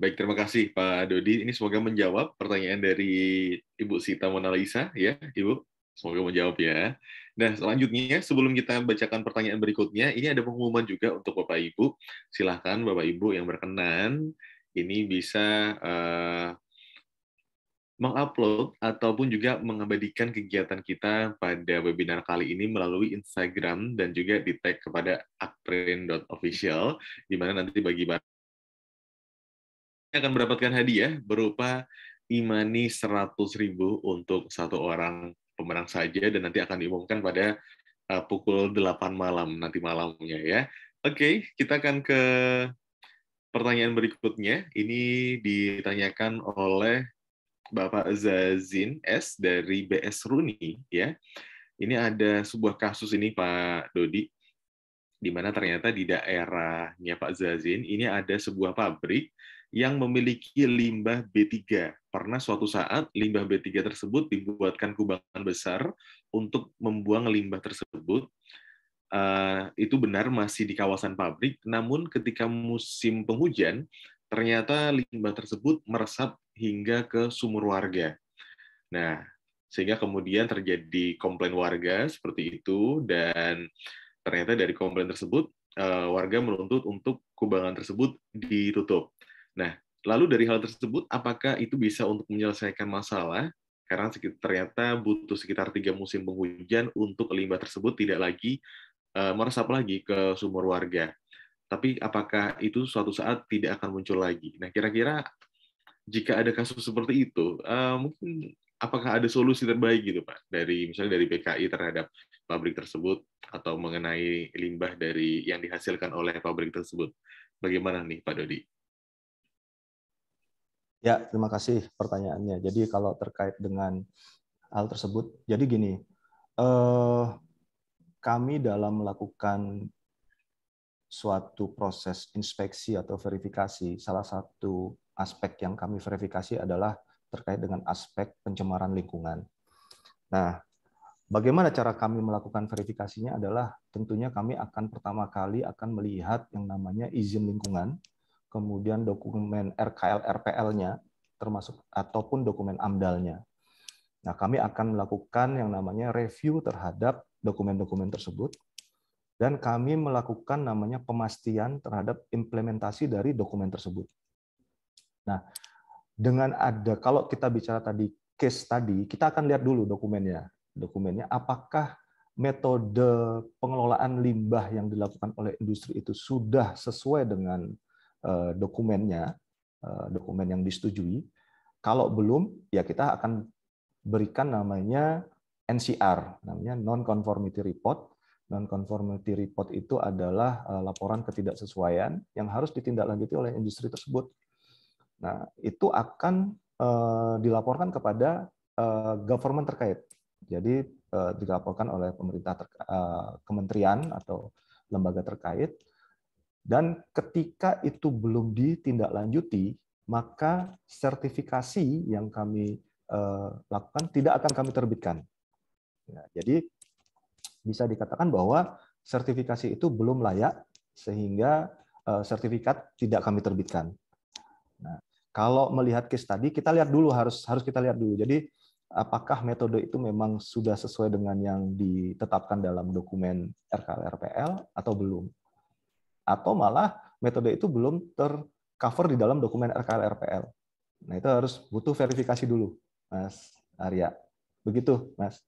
Baik, terima kasih Pak Dodi. Ini semoga menjawab pertanyaan dari Ibu Sita Mona Lisa, ya, Ibu. Semoga menjawab ya. Nah, selanjutnya sebelum kita bacakan pertanyaan berikutnya, ini ada pengumuman juga untuk Bapak Ibu. Silahkan Bapak Ibu yang berkenan, ini bisa mengupload ataupun juga mengabadikan kegiatan kita pada webinar kali ini melalui Instagram dan juga di tag kepada akprin.official, di mana nanti bagi akan mendapatkan hadiah berupa e-money 100.000 untuk 1 orang pemenang saja, dan nanti akan diumumkan pada pukul 8 malam nanti malamnya ya. Oke, kita akan ke pertanyaan berikutnya. Ini ditanyakan oleh Bapak Zazin S dari BS Runi ya. Ini ada sebuah kasus ini Pak Dodi, di mana ternyata di daerahnya Pak Zazin ini ada sebuah pabrik yang memiliki limbah B3. Pernah suatu saat limbah B3 tersebut dibuatkan kubangan besar untuk membuang limbah tersebut. Itu benar masih di kawasan pabrik, namun ketika musim penghujan, ternyata limbah tersebut meresap hingga ke sumur warga. Nah, sehingga kemudian terjadi komplain warga seperti itu, dan ternyata dari komplain tersebut, warga menuntut untuk kubangan tersebut ditutup. Nah, lalu dari hal tersebut, apakah itu bisa untuk menyelesaikan masalah? Karena ternyata butuh sekitar 3 musim penghujan untuk limbah tersebut tidak lagi meresap lagi ke sumur warga. Tapi apakah itu suatu saat tidak akan muncul lagi? Nah, kira-kira jika ada kasus seperti itu, mungkin apakah ada solusi terbaik gitu Pak, dari misalnya dari PKI terhadap pabrik tersebut atau mengenai limbah dari yang dihasilkan oleh pabrik tersebut? Bagaimana nih Pak Dodi? Ya, terima kasih pertanyaannya. Jadi kalau terkait dengan hal tersebut, jadi gini, kami dalam melakukan suatu proses inspeksi atau verifikasi, salah satu aspek yang kami verifikasi adalah terkait dengan aspek pencemaran lingkungan. Nah, bagaimana cara kami melakukan verifikasinya adalah tentunya kami akan pertama kali akan melihat yang namanya izin lingkungan, kemudian dokumen RKL RPL-nya, termasuk ataupun dokumen AMDAL-nya. Nah, kami akan melakukan yang namanya review terhadap dokumen-dokumen tersebut, dan kami melakukan namanya pemastian terhadap implementasi dari dokumen tersebut. Nah, dengan ada, kalau kita bicara tadi case tadi, kita akan lihat dulu dokumennya. Dokumennya apakah metode pengelolaan limbah yang dilakukan oleh industri itu sudah sesuai dengan dokumennya, dokumen yang disetujui. Kalau belum, ya kita akan berikan namanya NCR, namanya Non-Conformity Report. Non-Conformity Report itu adalah laporan ketidaksesuaian yang harus ditindaklanjuti oleh industri tersebut. Nah, itu akan dilaporkan kepada government terkait. Jadi dilaporkan oleh pemerintah kementerian atau lembaga terkait. Dan ketika itu belum ditindaklanjuti, maka sertifikasi yang kami lakukan tidak akan kami terbitkan. Ya, jadi bisa dikatakan bahwa sertifikasi itu belum layak sehingga sertifikat tidak kami terbitkan. Nah, kalau melihat case tadi, kita lihat dulu, harus kita lihat dulu. Jadi apakah metode itu memang sudah sesuai dengan yang ditetapkan dalam dokumen RKL RPL atau belum? Atau malah metode itu belum tercover di dalam dokumen RKL RPL. Nah, itu harus butuh verifikasi dulu, Mas Arya. Begitu, Mas.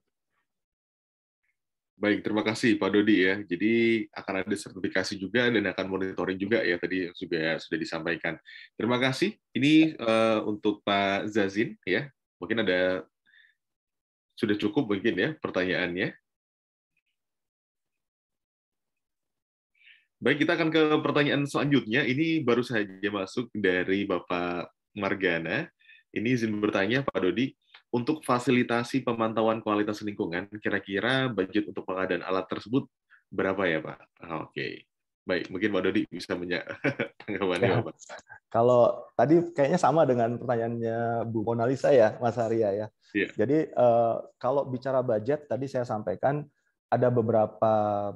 Baik, terima kasih Pak Dodi ya. Jadi akan ada sertifikasi juga dan akan monitoring juga ya, tadi juga sudah disampaikan. Terima kasih. Ini untuk Pak Zazin ya. Mungkin ada sudah cukup mungkin ya pertanyaannya. Baik, kita akan ke pertanyaan selanjutnya. Ini baru saja masuk dari Bapak Margana. Ini izin bertanya, Pak Dodi, untuk fasilitasi pemantauan kualitas lingkungan, kira-kira budget untuk pengadaan alat tersebut berapa ya, Pak? Oke. Baik, mungkin Pak Dodi bisa tanggapannya, Ya, Bapak. kalau tadi kayaknya sama dengan pertanyaannya Bu Mona Lisa ya, Mas Arya ya. Iya. Jadi kalau bicara budget, tadi saya sampaikan ada beberapa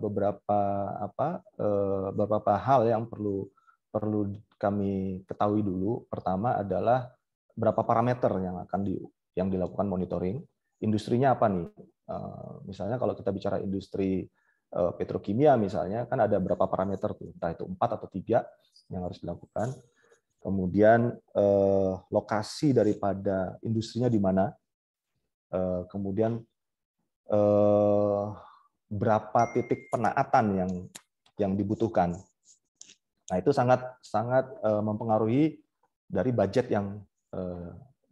hal yang perlu kami ketahui dulu. Pertama adalah berapa parameter yang dilakukan monitoring. Industrinya apa nih? Misalnya kalau kita bicara industri petrokimia misalnya, kan ada berapa parameter tuh, entah itu 4 atau 3 yang harus dilakukan. Kemudian lokasi daripada industrinya di mana. Kemudian berapa titik penaatan yang dibutuhkan. Nah, itu sangat mempengaruhi dari budget yang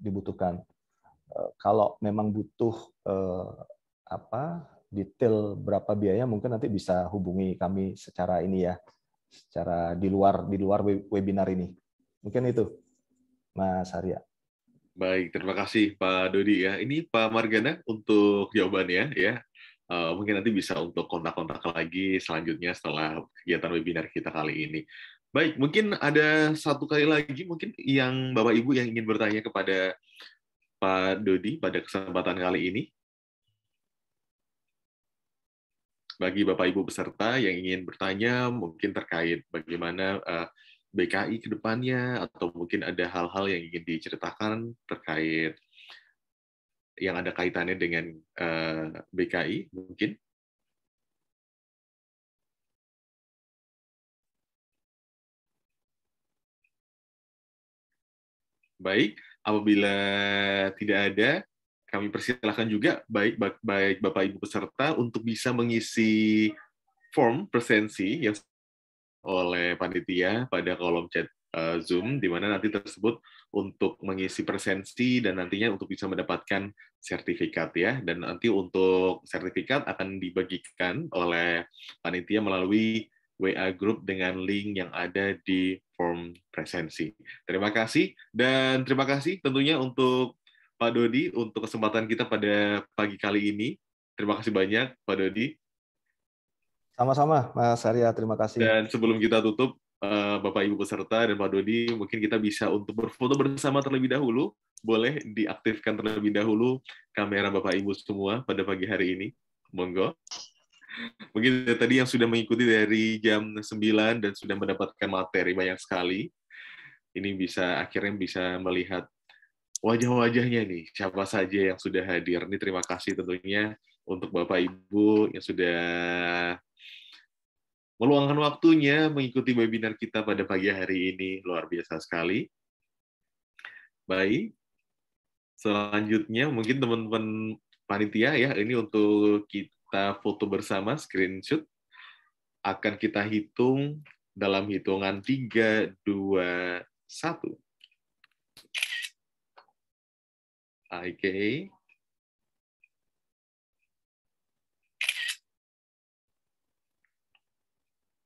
dibutuhkan. Kalau memang butuh detail berapa biaya, mungkin nanti bisa hubungi kami secara ini ya, secara di luar webinar ini. Mungkin itu, Mas Arya. Baik, terima kasih Pak Dodi ya. Ini Pak Margana untuk jawabannya ya. Mungkin nanti bisa untuk kontak-kontak lagi selanjutnya setelah kegiatan webinar kita kali ini. Baik, mungkin ada satu kali lagi mungkin yang Bapak Ibu yang ingin bertanya kepada Pak Dodi pada kesempatan kali ini. Bagi Bapak Ibu peserta yang ingin bertanya mungkin terkait bagaimana BKI ke depannya, atau mungkin ada hal-hal yang ingin diceritakan terkait yang ada kaitannya dengan BKI mungkin? Baik, apabila tidak ada, kami persilahkan juga baik Bapak Ibu peserta untuk bisa mengisi form presensi yang oleh panitia pada kolom chat Zoom, di mana nanti tersebut untuk mengisi presensi dan nantinya untuk bisa mendapatkan sertifikat ya. Dan nanti untuk sertifikat akan dibagikan oleh panitia melalui WA group dengan link yang ada di form presensi. Terima kasih, dan terima kasih tentunya untuk Pak Dodi untuk kesempatan kita pada pagi kali ini. Terima kasih banyak, Pak Dodi. Sama-sama, Mas Arya. Terima kasih. Dan sebelum kita tutup, Bapak Ibu peserta dan Pak Dodi, mungkin kita bisa untuk berfoto bersama terlebih dahulu. Boleh diaktifkan terlebih dahulu kamera Bapak Ibu semua pada pagi hari ini. Monggo. Mungkin tadi yang sudah mengikuti dari jam 9 dan sudah mendapatkan materi banyak sekali. Ini akhirnya bisa melihat wajah-wajahnya nih, siapa saja yang sudah hadir. Ini terima kasih tentunya untuk Bapak Ibu yang sudah meluangkan waktunya mengikuti webinar kita pada pagi hari ini. Luar biasa sekali. Baik, selanjutnya mungkin teman-teman panitia ya, ini untuk kita foto bersama, screenshot. Akan kita hitung dalam hitungan 3, 2, 1. Oke.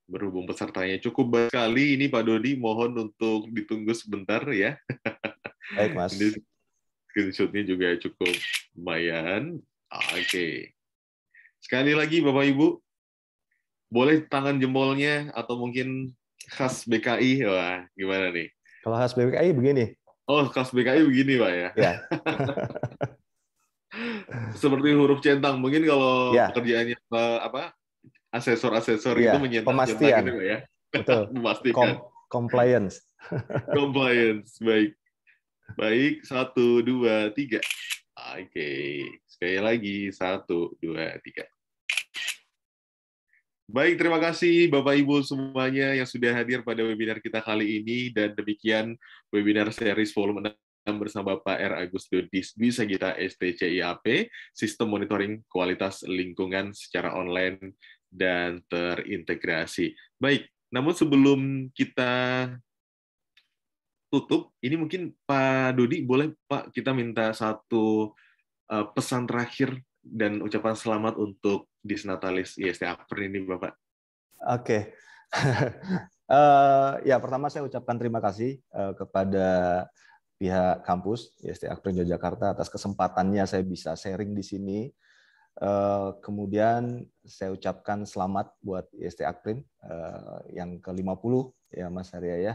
Berhubung pesertanya cukup banyak sekali, ini Pak Dodi mohon untuk ditunggu sebentar ya. Baik, Mas. Ini screenshot-nya juga cukup lumayan. Oke. Sekali lagi Bapak Ibu, boleh tangan jempolnya atau mungkin khas BKI. Wah, gimana nih? Kalau khas BKI begini. Oh, khas BKI begini, Pak ya. Ya. Seperti huruf centang. Mungkin kalau Ya. pekerjaannya apa? Asesor-asesor itu Ya, menyentang-centang pemastian. gitu, Pak ya. Betul. Memastikan. Compliance. Compliance. Baik. Baik, 1, 2, 3. Oke. Sekali lagi, 1, 2, 3. Baik, terima kasih Bapak Ibu semuanya yang sudah hadir pada webinar kita kali ini, dan demikian webinar series volume 6 bersama Bapak R. Agus Dwi Sagita STCIAP, Sistem Monitoring Kualitas Lingkungan secara online dan terintegrasi. Baik, namun sebelum kita tutup, ini mungkin Pak Dodi boleh Pak kita minta satu pesan terakhir dan ucapan selamat untuk Disnatalis IST Akper ini, Bapak. Oke. Ya, pertama saya ucapkan terima kasih kepada pihak kampus IST Akper Yogyakarta atas kesempatannya saya bisa sharing di sini. Kemudian saya ucapkan selamat buat IST Akprin yang ke-50 ya Mas Arya ya.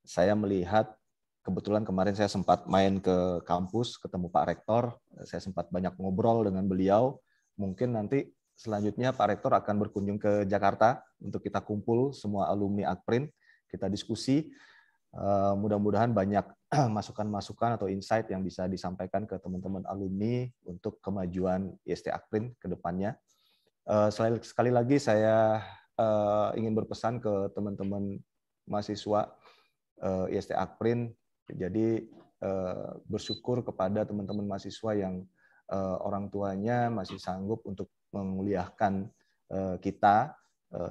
Saya melihat kebetulan kemarin saya sempat main ke kampus, ketemu Pak Rektor, saya sempat banyak ngobrol dengan beliau. Mungkin nanti selanjutnya Pak Rektor akan berkunjung ke Jakarta untuk kita kumpul semua alumni Akprin, kita diskusi. Mudah-mudahan banyak masukan-masukan atau insight yang bisa disampaikan ke teman-teman alumni untuk kemajuan IST Akprin ke depannya. Sekali lagi saya ingin berpesan ke teman-teman mahasiswa IST Akprin, jadi bersyukur kepada teman-teman mahasiswa yang orang tuanya masih sanggup untuk menguliahkan kita.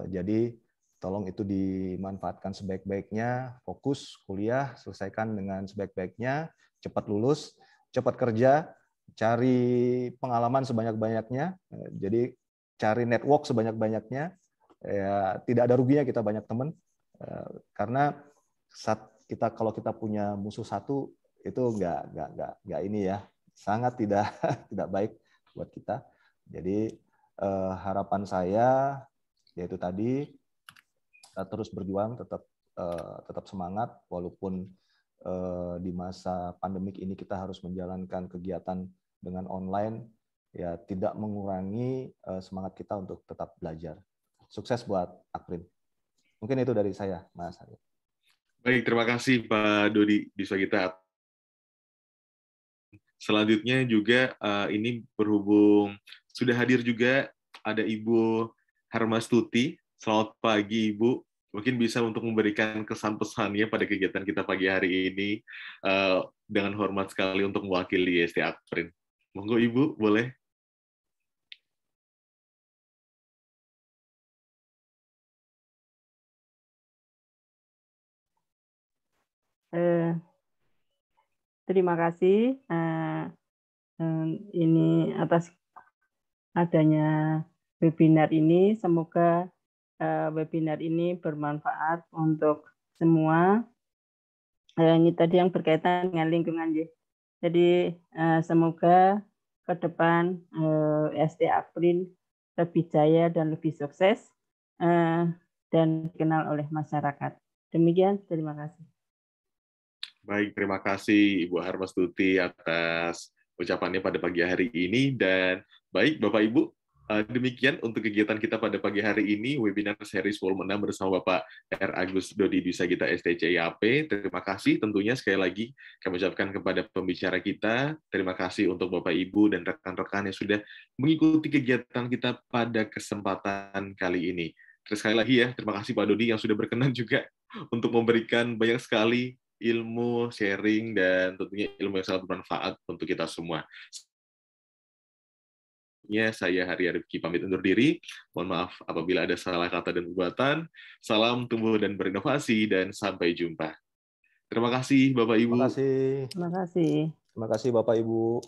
Jadi tolong itu dimanfaatkan sebaik-baiknya, fokus kuliah, selesaikan dengan sebaik-baiknya, cepat lulus, cepat kerja, cari pengalaman sebanyak-banyaknya, jadi cari network sebanyak-banyaknya, ya, tidak ada ruginya kita banyak teman, karena kalau kita punya musuh satu itu nggak ini ya, sangat tidak tidak baik buat kita. Jadi harapan saya yaitu tadi, terus berjuang, tetap semangat walaupun di masa pandemik ini kita harus menjalankan kegiatan dengan online, ya tidak mengurangi semangat kita untuk tetap belajar. Sukses buat Akprin. Mungkin itu dari saya, Mas Arya. Baik, terima kasih Pak Dodi Biswagita. Selanjutnya juga ini berhubung sudah hadir juga ada Ibu Harmastuti. Selamat pagi Ibu. Mungkin bisa untuk memberikan kesan pesannya pada kegiatan kita pagi hari ini dengan hormat sekali untuk mewakili IST Akprin. Monggo Ibu, boleh? Terima kasih ini atas adanya webinar ini. Semoga webinar ini bermanfaat untuk semua. Ini tadi yang berkaitan dengan lingkungan. Jadi semoga ke depan IST Akprin lebih jaya dan lebih sukses dan dikenal oleh masyarakat. Demikian, terima kasih. Baik, terima kasih Ibu Harmastuti atas ucapannya pada pagi hari ini. Dan baik, Bapak Ibu, demikian untuk kegiatan kita pada pagi hari ini, webinar series volume 6 bersama Bapak R. Agus Dodi Biswagita STCIAP. Terima kasih tentunya sekali lagi kami ucapkan kepada pembicara kita. Terima kasih untuk Bapak Ibu dan rekan-rekan yang sudah mengikuti kegiatan kita pada kesempatan kali ini. Terus sekali lagi ya, terima kasih Pak Dodi yang sudah berkenan juga untuk memberikan banyak sekali ilmu, sharing, dan tentunya ilmu yang sangat bermanfaat untuk kita semua. Saya Hari Arifki pamit undur diri. Mohon maaf apabila ada salah kata dan perbuatan. Salam tumbuh dan berinovasi, dan sampai jumpa. Terima kasih, Bapak Ibu. Terima kasih. Terima kasih. Terima kasih, Bapak Ibu.